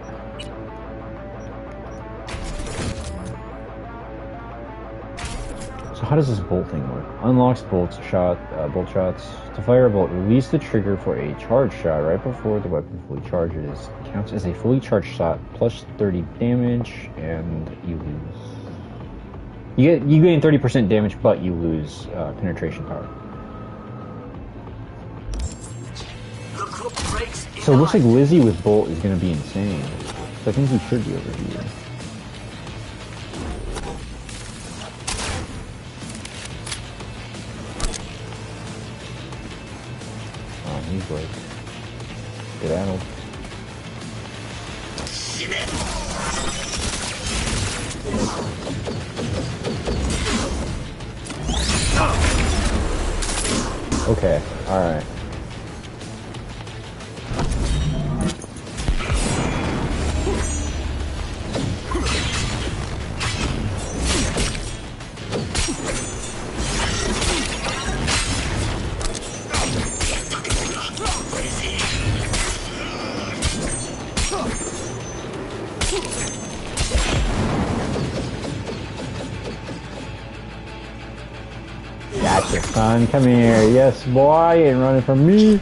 So how does this bolt thing work? Unlocks bolt shots. To fire a bolt, release the trigger for a charge shot right before the weapon fully charges. Counts as a fully charged shot, plus 30 damage, and you lose. You gain 30% damage, but you lose penetration power. So it looks like Lizzie with Bolt is going to be insane. So I think he should be over here. Oh, he's like skedaddled. Okay, alright. Gotcha, son. Come here. Yes, boy. You ain't running from me.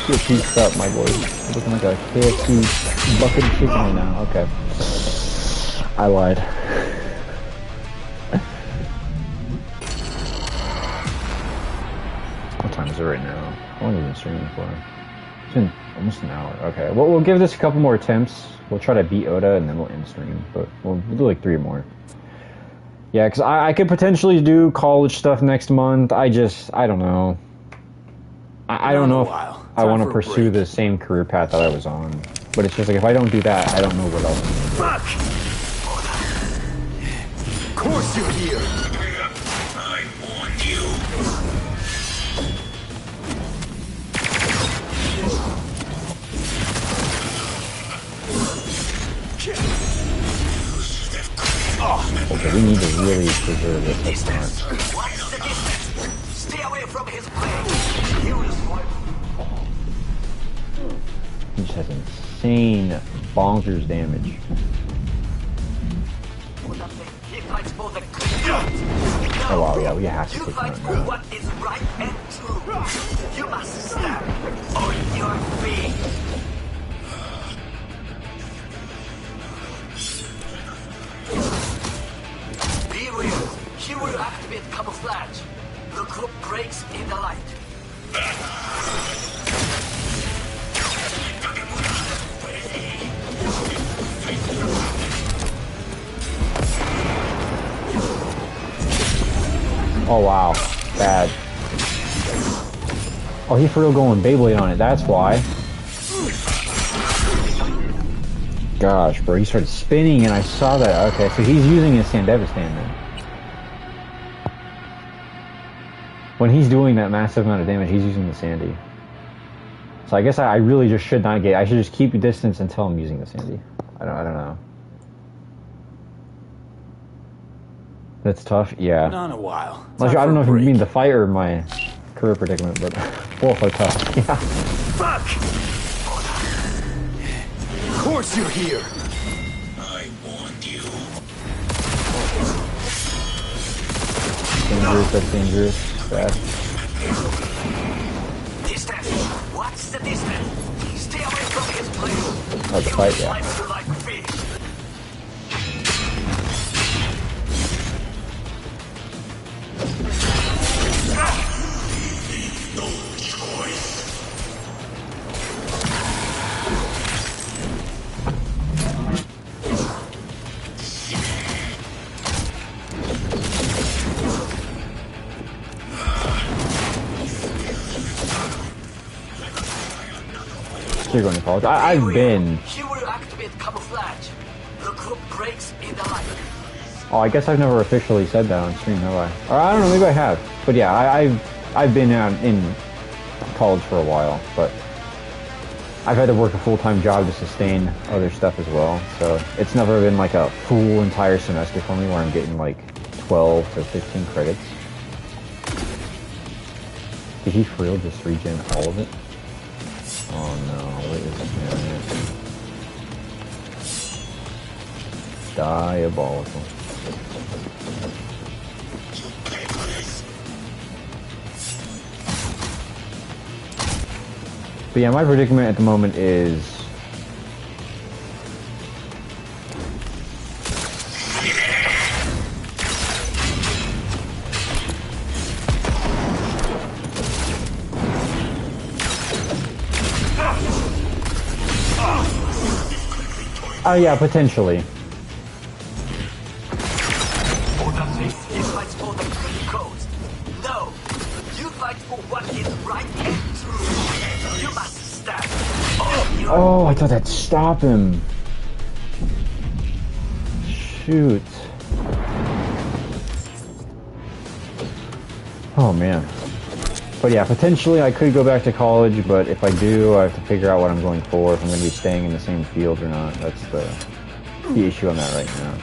Get pieced up, my boy. You're looking like a KFC bucket of chicken right now. Okay. I lied. What time is it right now? How long have we been streaming for? It's been almost an hour. Okay. Well, we'll give this a couple more attempts. We'll try to beat Oda and then we'll end stream. But we'll do like 3 more. Yeah, because I could potentially do college stuff next month. I don't know. I don't know if I want to pursue the same career path that I was on. But it's just like, if I don't do that, I don't know what else. Fuck! Of course you're here! I warned you. Okay, we need to really preserve this up front. Stay away from his blade. He will swipe. He just has insane bonkers damage. fights for the good cause. No, Oh wow, yeah, we have to you take fight him for out now. what is right and true. You must stand on your feet. Be real. He will activate camouflage. The group breaks in the light. Oh wow, bad. Oh, he's for real going Beyblade on it, that's why. Gosh, bro, he started spinning and I saw that. Okay, so he's using his Sandevistan then. When he's doing that massive amount of damage, he's using the Sandy. So I guess I really just should not get... I should just keep distance until I'm using the Sandy. I don't know. That's tough? Yeah. Not in a while. I don't know if you mean the fight or my career predicament, but both are tough. Yeah. Fuck! Of course you're here! I want you. Dangerous, that's dangerous. Bad. Distance. What's the distance? Stay away from his place. Oh, the fight, yeah. Slice you like fish. No choice. You're going to college. I've been... He will activate camouflage. The group breaks in the light. Oh, I guess I've never officially said that on stream, have I? Or I don't know, maybe I have. But yeah, I've been out in college for a while, but I've had to work a full-time job to sustain other stuff as well. So it's never been like a full entire semester for me where I'm getting like 12 to 15 credits. Did he for real just regen all of it? Oh no, what is it? Diabolical. But yeah, my predicament at the moment is... Oh yeah, potentially. He fights for the good cause. No, you fight for what is right and true. You must stand on your Oh, I thought that'd stop him. Shoot. Oh man. But yeah, potentially I could go back to college, but if I do, I have to figure out what I'm going for, if I'm going to be staying in the same field or not. That's the issue I'm at right now.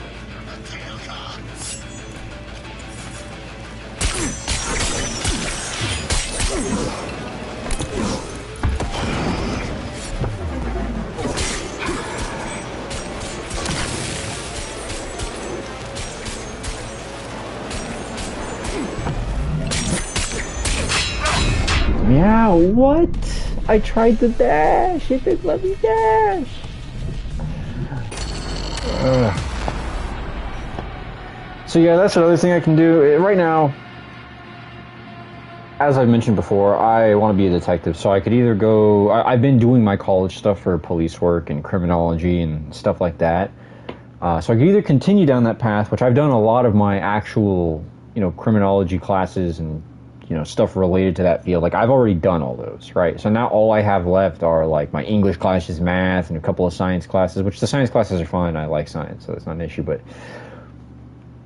Yeah, what? I tried to dash. It didn't let me dash. So yeah, that's another thing I can do. Right now, as I've mentioned before, I want to be a detective. So I could either go... I've been doing my college stuff for police work and criminology and stuff like that. So I could either continue down that path, which I've done a lot of my actual, criminology classes and stuff related to that field. Like, I've already done all those, right? So now all I have left are, like, my English classes, math, and a couple of science classes, which the science classes are fine. I like science, so that's not an issue, but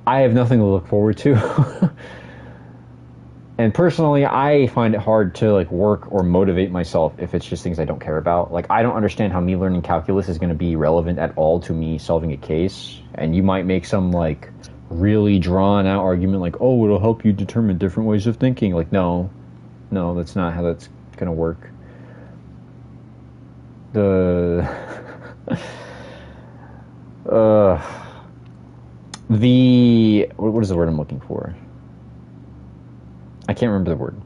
I have nothing to look forward to. And personally, I find it hard to, like, work or motivate myself if it's just things I don't care about. Like, I don't understand how me learning calculus is going to be relevant at all to me solving a case. And you might make some, like, really drawn out argument like, oh, it'll help you determine different ways of thinking. Like, no, that's not how that's gonna work. The word I'm looking for? I can't remember the word.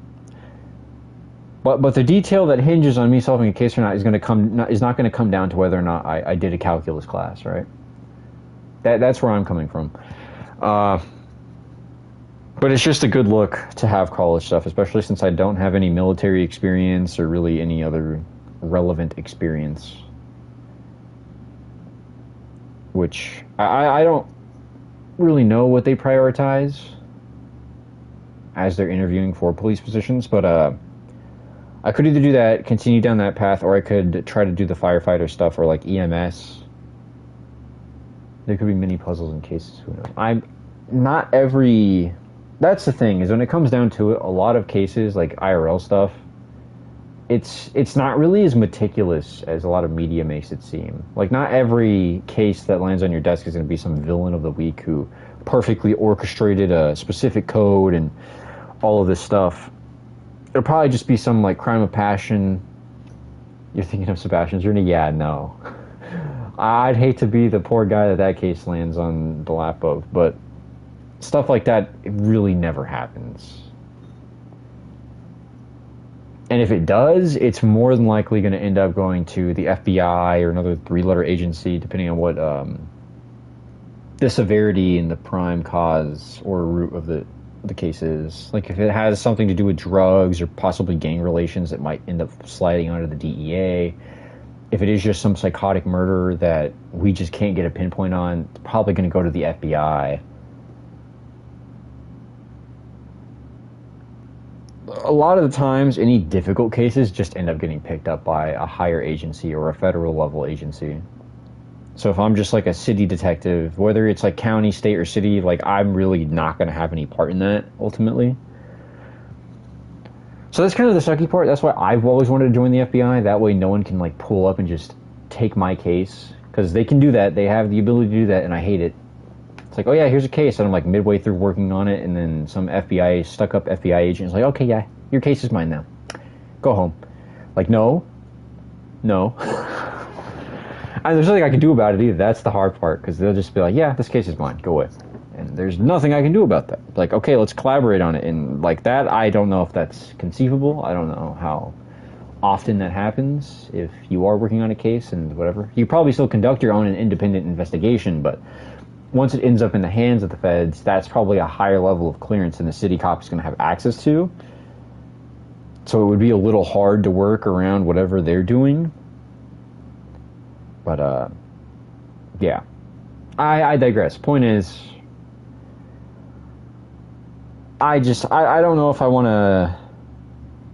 But the detail that hinges on me solving a case or not is not going to come down to whether or not I did a calculus class, right? That's where I'm coming from. But it's just a good look to have college stuff, especially since I don't have any military experience or really any other relevant experience. Which I don't really know what they prioritize as they're interviewing for police positions, but I could either do that, continue down that path, or I could try to do the firefighter stuff or like EMS. There could be mini puzzles and cases, who knows. That's the thing, is when it comes down to it, a lot of cases, like IRL stuff, it's not really as meticulous as a lot of media makes it seem. Like, not every case that lands on your desk is going to be some villain of the week who perfectly orchestrated a specific code and all of this stuff. It'll probably just be some, like, crime of passion. You're thinking of Sebastian's journey? Yeah, no. I'd hate to be the poor guy that case lands on the lap of, but stuff like that, it really never happens. And if it does, it's more than likely going to end up going to the FBI or another 3-letter agency, depending on what the severity and the prime cause or root of the case is. Like, if it has something to do with drugs or possibly gang relations, it might end up sliding onto the DEA. If it is just some psychotic murder that we just can't get a pinpoint on, it's probably going to go to the FBI. A lot of the times, any difficult cases just end up getting picked up by a higher agency or a federal level agency. So if I'm just like a city detective, whether it's like county, state, or city, like, I'm really not going to have any part in that, ultimately. So that's kind of the sucky part. That's why I've always wanted to join the FBI. That way no one can, like, pull up and just take my case. Because they can do that. They have the ability to do that, and I hate it. It's like, oh yeah, here's a case, and I'm like midway through working on it, and then some stuck-up FBI agent is like, okay, yeah, your case is mine now. Go home. Like, no. And there's nothing I can do about it either. That's the hard part, because they'll just be like, yeah, this case is mine, go away. And there's nothing I can do about that. Like, okay, let's collaborate on it, and like that, I don't know if that's conceivable. I don't know how often that happens if you are working on a case and whatever. You probably still conduct your own independent investigation, but once it ends up in the hands of the feds, that's probably a higher level of clearance than the city cop is going to have access to. So it would be a little hard to work around whatever they're doing. But, yeah. I digress. Point is, I don't know if I want to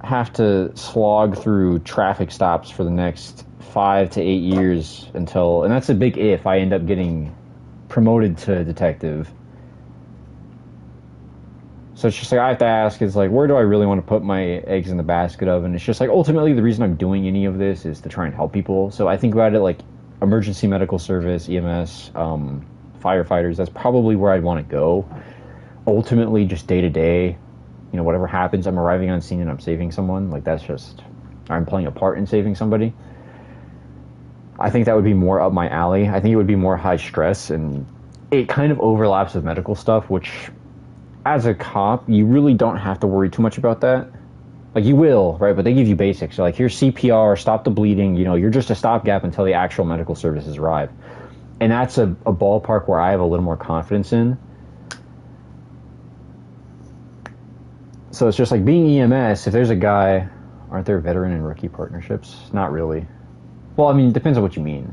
have to slog through traffic stops for the next 5 to 8 years until, and that's a big if, I end up getting promoted to detective. So it's just like, I have to ask, is like, where do I really want to put my eggs in the basket of? And it's just like, ultimately the reason I'm doing any of this is to try and help people. So I think about it like emergency medical service, EMS, firefighters. That's probably where I'd want to go. Ultimately, just day to day, you know, whatever happens, I'm arriving on scene and I'm saving someone. Like, that's just, I'm playing a part in saving somebody. I think that would be more up my alley. I think it would be more high stress, and it kind of overlaps with medical stuff, which, as a cop, you really don't have to worry too much about that. Like, you will, right? But they give you basics. So, like, here's CPR, stop the bleeding. You know, you're just a stopgap until the actual medical services arrive. And that's a ballpark where I have a little more confidence in. So it's just like being EMS, if there's a guy, aren't there veteran and rookie partnerships? Not really. Well, I mean, it depends on what you mean.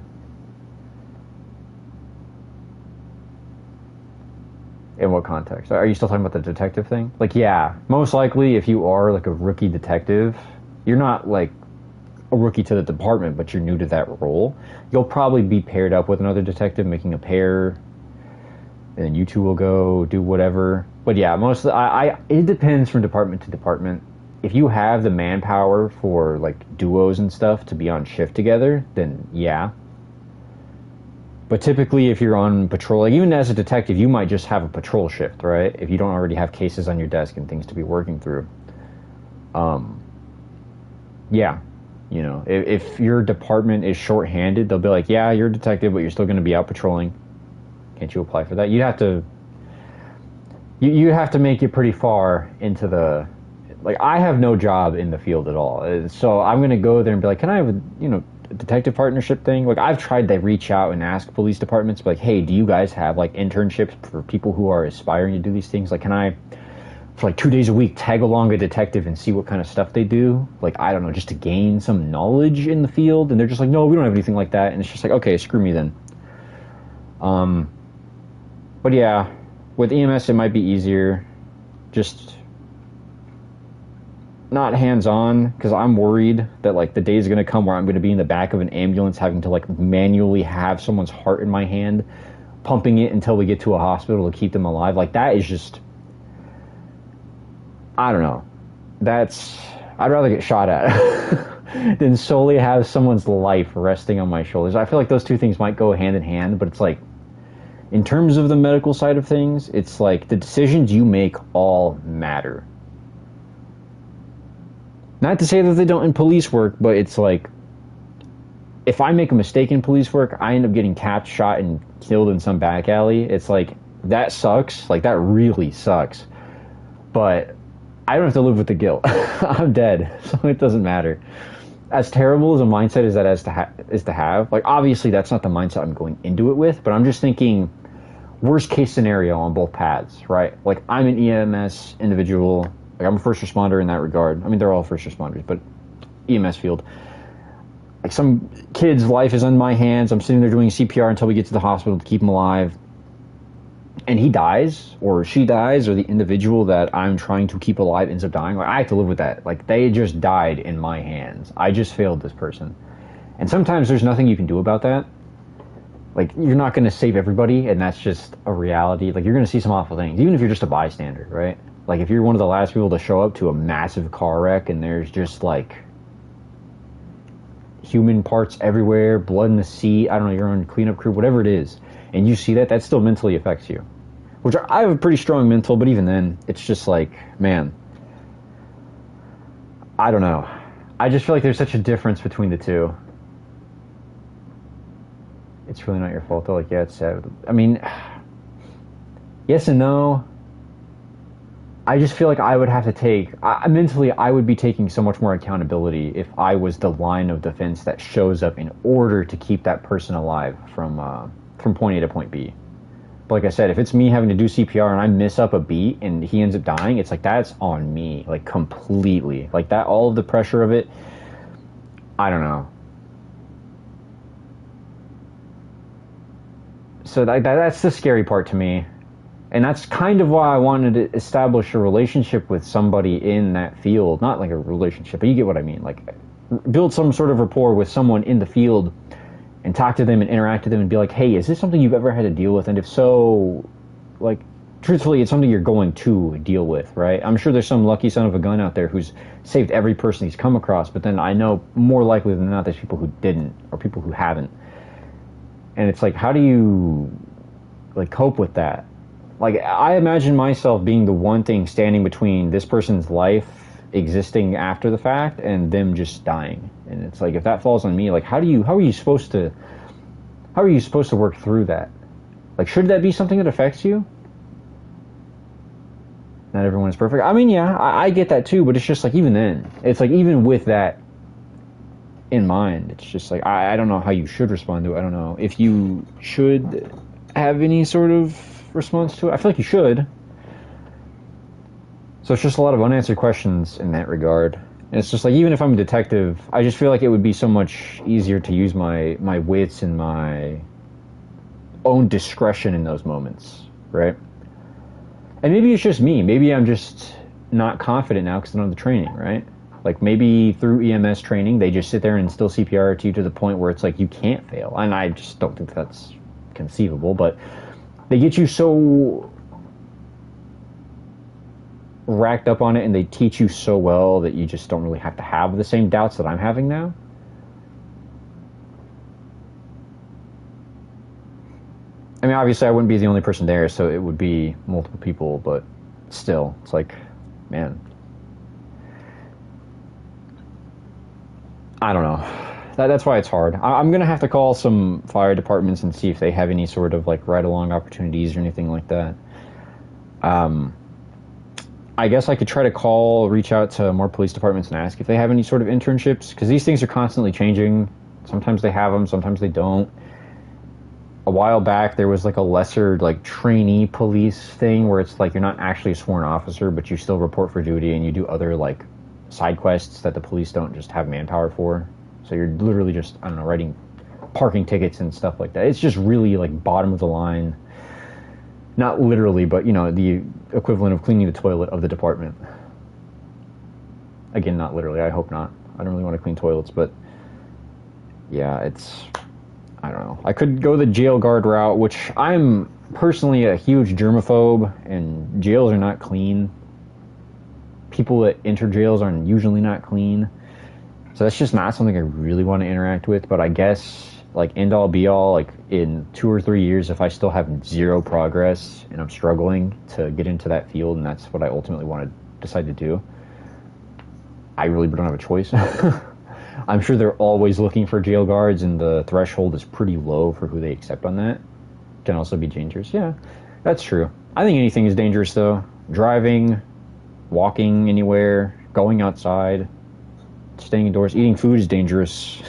In what context? Are you still talking about the detective thing? Like, yeah, most likely if you are like a rookie detective, you're not like a rookie to the department, but you're new to that role. You'll probably be paired up with another detective, making a pair, and then you two will go do whatever. But yeah, mostly, it depends from department to department. If you have the manpower for like duos and stuff to be on shift together, then yeah. But typically, if you're on patrol, like even as a detective, you might just have a patrol shift, right? If you don't already have cases on your desk and things to be working through. Yeah, you know, if your department is shorthanded, they'll be like, yeah, you're a detective, but you're still going to be out patrolling. Can't you apply for that? You'd have to you have to make it pretty far into the, like, I have no job in the field at all, so I'm gonna go there and be like, can I have a, a detective partnership thing? Like, I've tried to reach out and ask police departments, like, hey, do you guys have like internships for people who are aspiring to do these things? Like, can I, for like 2 days a week, tag along a detective and see what kind of stuff they do? Like, I don't know, just to gain some knowledge in the field. And they're just like, no, we don't have anything like that. And it's just like, okay, screw me then. But yeah, with EMS it might be easier, just not hands-on, because I'm worried that like the day is going to come where I'm going to be in the back of an ambulance having to like manually have someone's heart in my hand, pumping it until we get to a hospital to keep them alive. Like, that is just, I don't know. I'd rather get shot at than solely have someone's life resting on my shoulders. I feel like those two things might go hand in hand, but it's like, in terms of the medical side of things, it's like the decisions you make all matter. Not to say that they don't in police work, but it's like, if I make a mistake in police work, I end up getting capped, shot, and killed in some back alley. It's like, that sucks. Like, that really sucks. But I don't have to live with the guilt. I'm dead, so it doesn't matter. As terrible as a mindset as that is to have, like, obviously that's not the mindset I'm going into it with, but I'm just thinking worst case scenario on both paths, right? Like, I'm an EMS individual, like, I'm a first responder in that regard. I mean, they're all first responders, but EMS field. Like, some kid's life is in my hands. I'm sitting there doing CPR until we get to the hospital to keep him alive. And he dies, or she dies, or the individual that I'm trying to keep alive ends up dying. Like, I have to live with that. Like, they just died in my hands. I just failed this person. And sometimes there's nothing you can do about that. Like, you're not going to save everybody, and that's just a reality. Like, you're going to see some awful things, even if you're just a bystander, right? Like, if you're one of the last people to show up to a massive car wreck, and there's just, like, human parts everywhere, blood in the seat, I don't know, you're on cleanup crew, whatever it is, and you see that, that still mentally affects you. Which, I have a pretty strong mental, but even then, it's just like, man, I don't know. I just feel like there's such a difference between the two. It's really not your fault, though. Like, yeah, it's sad. I mean, yes and no. I just feel like I would have to take, mentally, I would be taking so much more accountability if I was the line of defense that shows up in order to keep that person alive from point A to point B. But like I said, if it's me having to do CPR and I miss up a beat and he ends up dying, it's like, that's on me, like, completely. Like, that, all of the pressure of it, I don't know. So that's the scary part to me. And that's kind of why I wanted to establish a relationship with somebody in that field. Not like a relationship, but you get what I mean. Like, build some sort of rapport with someone in the field and talk to them and interact with them and be like, hey, is this something you've ever had to deal with? And if so, like, truthfully, it's something you're going to deal with, right? I'm sure there's some lucky son of a gun out there who's saved every person he's come across, but then I know more likely than not there's people who didn't, or people who haven't. And it's like, how do you, like, cope with that? Like, I imagine myself being the one thing standing between this person's life existing after the fact and them just dying. And it's like, if that falls on me, like, how are you supposed to work through that? Like, should that be something that affects you? Not everyone is perfect. I mean, yeah, I get that too, but it's just like, even then, it's like, even with that in mind, it's just like, I don't know how you should respond to it. I don't know if you should have any sort of response to it. I feel like you should. So it's just a lot of unanswered questions in that regard. And it's just like, even if I'm a detective, I just feel like it would be so much easier to use my wits and my own discretion in those moments, right? And maybe it's just me. Maybe I'm just not confident now because I don't have the training, right? Like, maybe through EMS training, they just sit there and instill CPR to you to the point where it's like, you can't fail. And I just don't think that's conceivable, but they get you so racked up on it and they teach you so well that you just don't really have to have the same doubts that I'm having now. I mean, obviously I wouldn't be the only person there, so it would be multiple people, but still, it's like, man, I don't know. That's why it's hard. I'm going to have to call some fire departments and see if they have any sort of, like, ride-along opportunities or anything like that. I guess I could try to reach out to more police departments and ask if they have any sort of internships, because these things are constantly changing. Sometimes they have them, sometimes they don't. A while back, there was like a lesser like trainee police thing where it's like you're not actually a sworn officer, but you still report for duty and you do other like side quests that the police don't just have manpower for. So you're literally just, I don't know, writing parking tickets and stuff like that. It's just really like bottom of the line. Not literally, but you know, the equivalent of cleaning the toilet of the department. Again, not literally. I hope not. I don't really want to clean toilets, but yeah, it's, I don't know. I could go the jail guard route, which I'm personally a huge germaphobe, and jails are not clean. People that enter jails are usually not clean. So that's just not something I really want to interact with, but I guess, like, end all be all, like, in 2 or 3 years, if I still have zero progress and I'm struggling to get into that field, and that's what I ultimately want to decide to do, I really don't have a choice. I'm sure they're always looking for jail guards, and the threshold is pretty low for who they accept on that. Can also be dangerous. Yeah, that's true. I think anything is dangerous, though. Driving, walking anywhere, going outside, staying indoors, eating food is dangerous.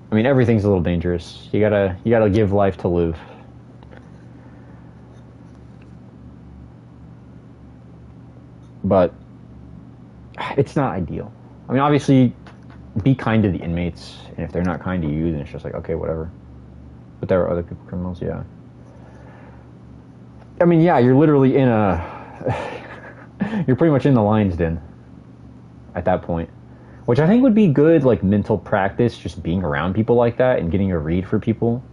I mean, everything's a little dangerous. You gotta give life to live. But it's not ideal. I mean, obviously, be kind to the inmates, and if they're not kind to you, then it's just like, okay, whatever. But there are other people, criminals, yeah. I mean, yeah, you're literally in you're pretty much in the lion's den at that point. Which I think would be good, like, mental practice, just being around people like that and getting a read for people.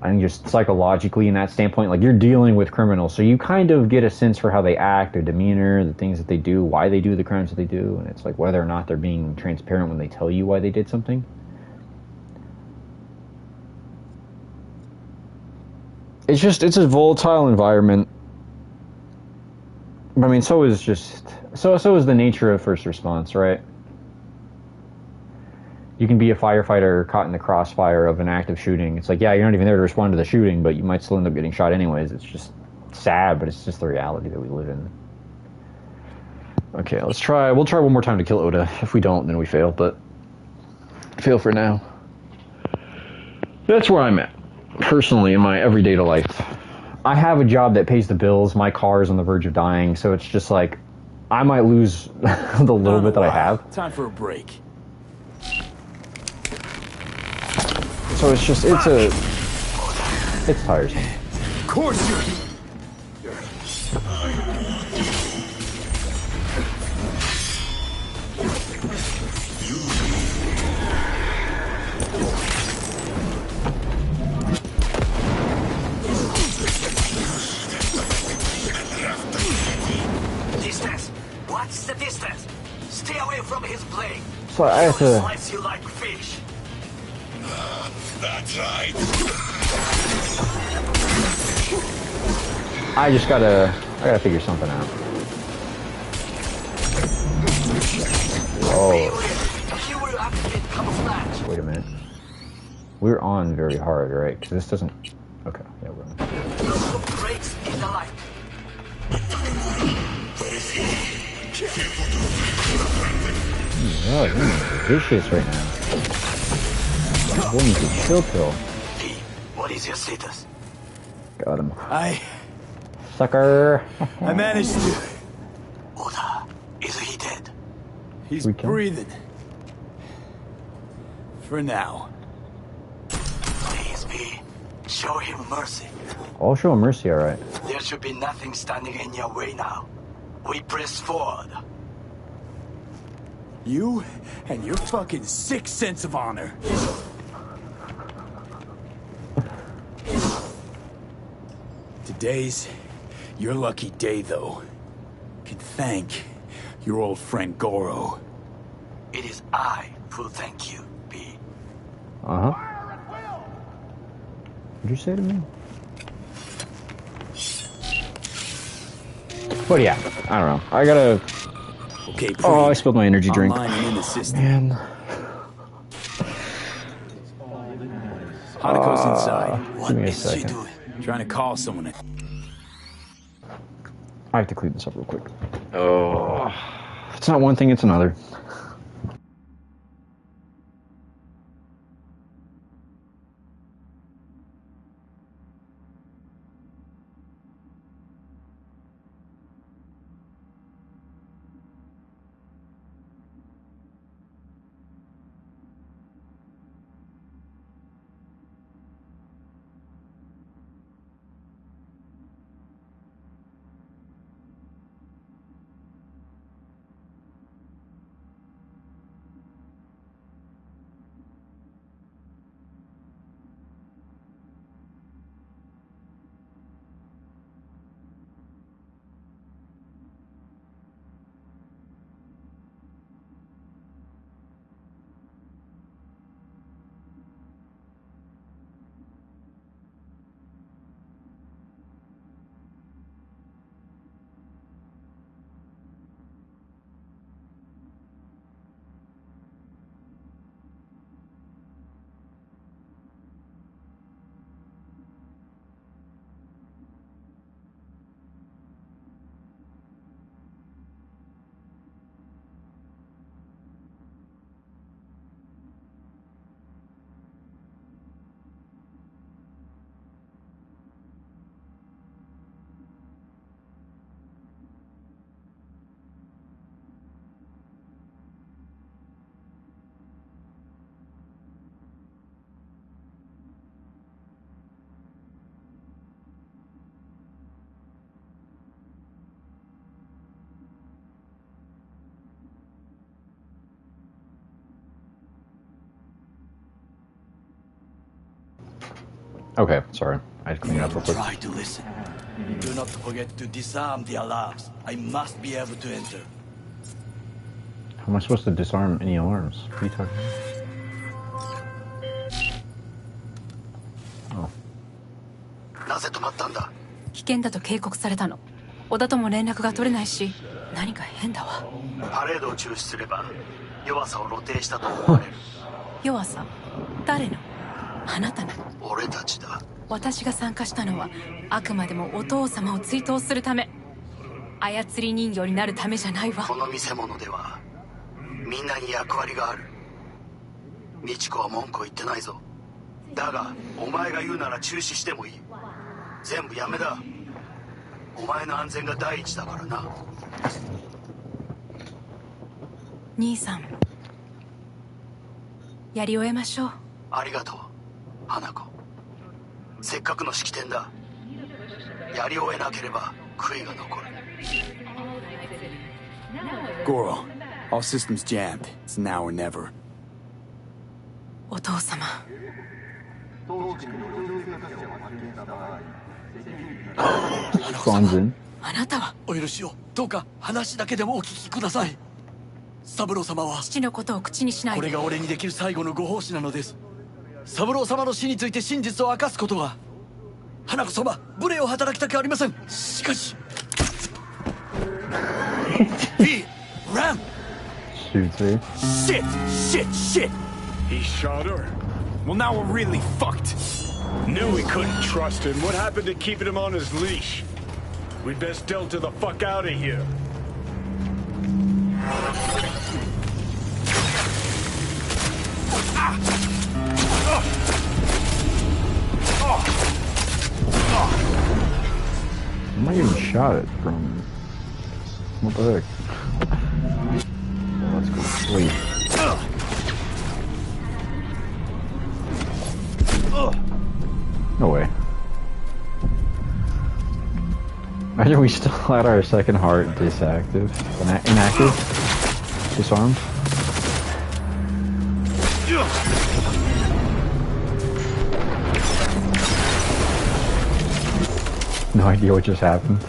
I think just psychologically in that standpoint, like, you're dealing with criminals, so you kind of get a sense for how they act, their demeanor, the things that they do, why they do the crimes that they do, and it's like whether or not they're being transparent when they tell you why they did something. It's a volatile environment. I mean, so is the nature of first response, right? You can be a firefighter caught in the crossfire of an active shooting. It's like, yeah, you're not even there to respond to the shooting, but you might still end up getting shot anyways. It's just sad, but it's just the reality that we live in. Okay, we'll try one more time to kill Oda. If we don't, then we fail, but fail for now. That's where I'm at, personally, in my everyday life. I have a job that pays the bills, my car is on the verge of dying, so it's just like, I might lose the little bit that I have. Time for a break. So it's just, it's tiresome. Of course you're here. Distance. What's the distance? Stay away from his blade. So I have to Slice you like fish. That's right. I gotta figure something out. Whoa. Wait a minute. We're on very hard, right? Because this doesn't... Okay, yeah, we're on. Breaks in the light. Oh, you're vicious right now. Boy needs a chill pill. What is your status? Got him. Sucker. I managed to... Oda, is he dead? He's breathing. For now. Please, B. Show him mercy. I'll show him mercy, alright. There should be nothing standing in your way now. We press forward. You and your fucking sick sense of honor. Today's your lucky day, though. Can thank your old friend Goro. It is I who thank you, B. Uh-huh. What'd you say to me? But yeah, I don't know. I gotta... Okay, oh, I spilled my energy drink. In the system. Man. Hanako's inside. What is she doing? Trying to call someone. I have to clean this up real quick. Oh, it's not one thing, it's another. Okay, sorry. I had to clean it up real quick. Try to listen. Do not forget to disarm the alarms. I must be able to enter. How am I supposed to disarm any alarms? What are you talking about? Oh. なぜ止まったんだ。危険だと警告されたの。小田とも連絡が取れないし、何か変だわ。パレードを中止すれば弱さを露呈したと思われる。弱さ？誰の？あなたの？俺たちだ。私が参加したのはあくまでもお父様を追悼するため。操り人形になるためじゃないわ。この見せ物ではみんなに役割がある。美智子は文句を言ってないぞ。だがお前が言うなら中止してもいい。全部やめだ。お前の安全が第一だからな。兄さん、やり終えましょう。ありがとう、花子。せっかくの式典だ。やり終えなければ悔いが残る。Goro, all systems jammed. It's now or never. お父様。あなたはお許しを。どうか話だけでもお聞きください。三郎様は父のことを口にしないで。これが俺にできる最後のご奉仕なのです。三郎様の死について真実を明かすことは花子様無礼を働きたくありません。しかしB Ram Shoots her. Shit! He shot her. Well, now we're really fucked. Knew we couldn't trust him. What happened to keeping him on his leash? We'd best delta the fuck out of here. I'm not even shot it from. What the heck? Well, let's go to sleep. No way. Imagine we still had our second heart disactive. Inactive? Disarmed? No idea what just happened.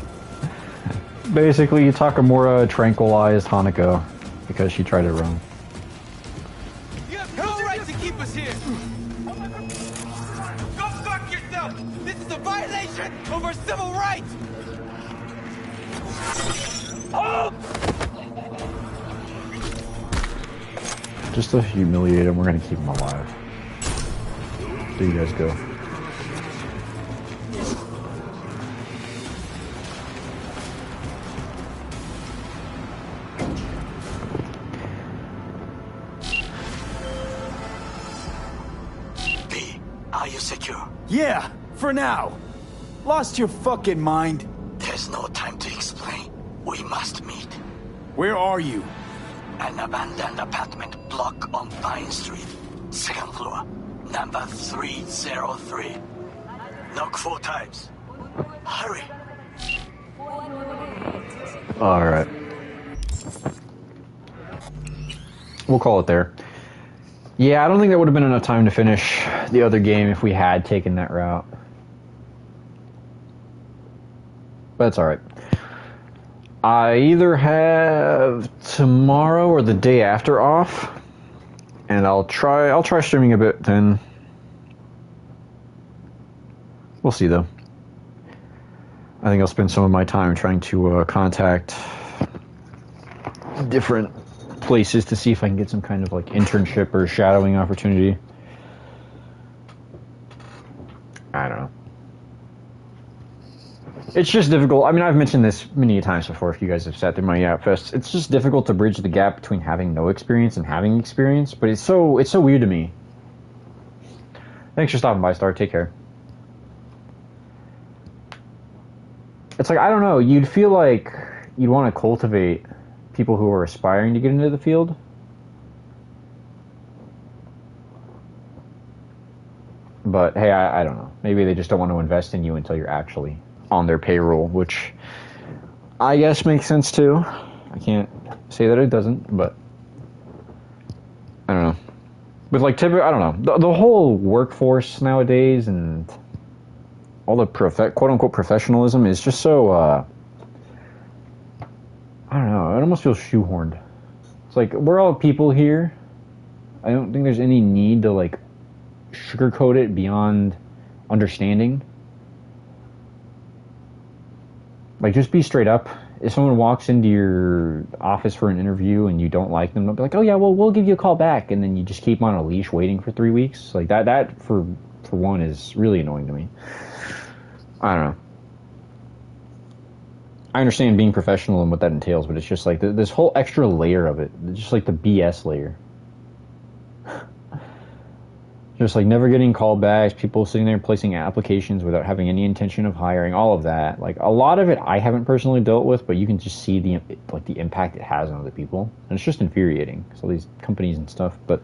Basically, Takamura tranquilized Hanako because she tried to run. You have no right to keep us here! Go fuck yourself! This is a violation of our civil rights! Just to humiliate him, we're gonna keep him alive. There you guys go. B, are you secure? Yeah, for now. Lost your fucking mind? There's no time to explain. We must meet. Where are you? An abandoned apartment block on Pine Street. Second floor. Number 303. Knock 4 times. Hurry. Alright. We'll call it there. Yeah, I don't think that would have been enough time to finish the other game if we had taken that route. But it's alright. I either have tomorrow or the day after off, and I'll try streaming a bit then. We'll see though. I think I'll spend some of my time trying to contact different places to see if I can get some kind of like internship or shadowing opportunity. I don't know. It's just difficult. I mean, I've mentioned this many times before if you guys have sat through my Yapfest. It's just difficult to bridge the gap between having no experience and having experience, but it's so weird to me. Thanks for stopping by, Star. Take care. It's like, I don't know, you'd feel like you'd want to cultivate people who are aspiring to get into the field. But hey, I don't know. Maybe they just don't want to invest in you until you're actually on their payroll, which I guess makes sense too. I can't say that it doesn't, but I don't know. With like typical, I don't know, the whole workforce nowadays and all the quote unquote professionalism is just so I don't know, it almost feels shoehorned. It's like, we're all people here. I don't think there's any need to like sugarcoat it beyond understanding. Like, just be straight up. If someone walks into your office for an interview and you don't like them, they'll be like, oh yeah, well, we'll give you a call back. And then you just keep them on a leash waiting for 3 weeks. Like, that for one, is really annoying to me. I don't know. I understand being professional and what that entails, but it's just like this whole extra layer of it. Just like the BS layer. Just like never getting callbacks, people sitting there placing applications without having any intention of hiring, all of that. Like, a lot of it I haven't personally dealt with, but you can just see the impact it has on other people. And it's just infuriating. So these companies and stuff, but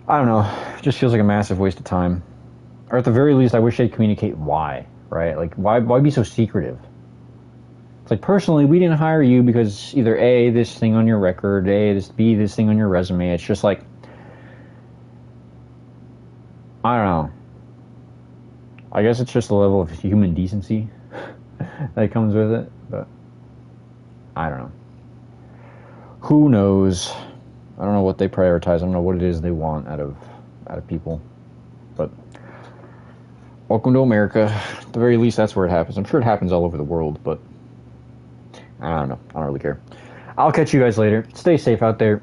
I don't know. It just feels like a massive waste of time. Or at the very least, I wish they'd communicate why, right? Like, why be so secretive? It's like, personally, we didn't hire you because either A, this thing on your record, B, this thing on your resume. It's just like, I don't know. I guess it's just the level of human decency that comes with it, but I don't know. Who knows? I don't know what they prioritize. I don't know what it is they want out of people. But welcome to America. At the very least, that's where it happens. I'm sure it happens all over the world, but I don't know. I don't really care. I'll catch you guys later. Stay safe out there.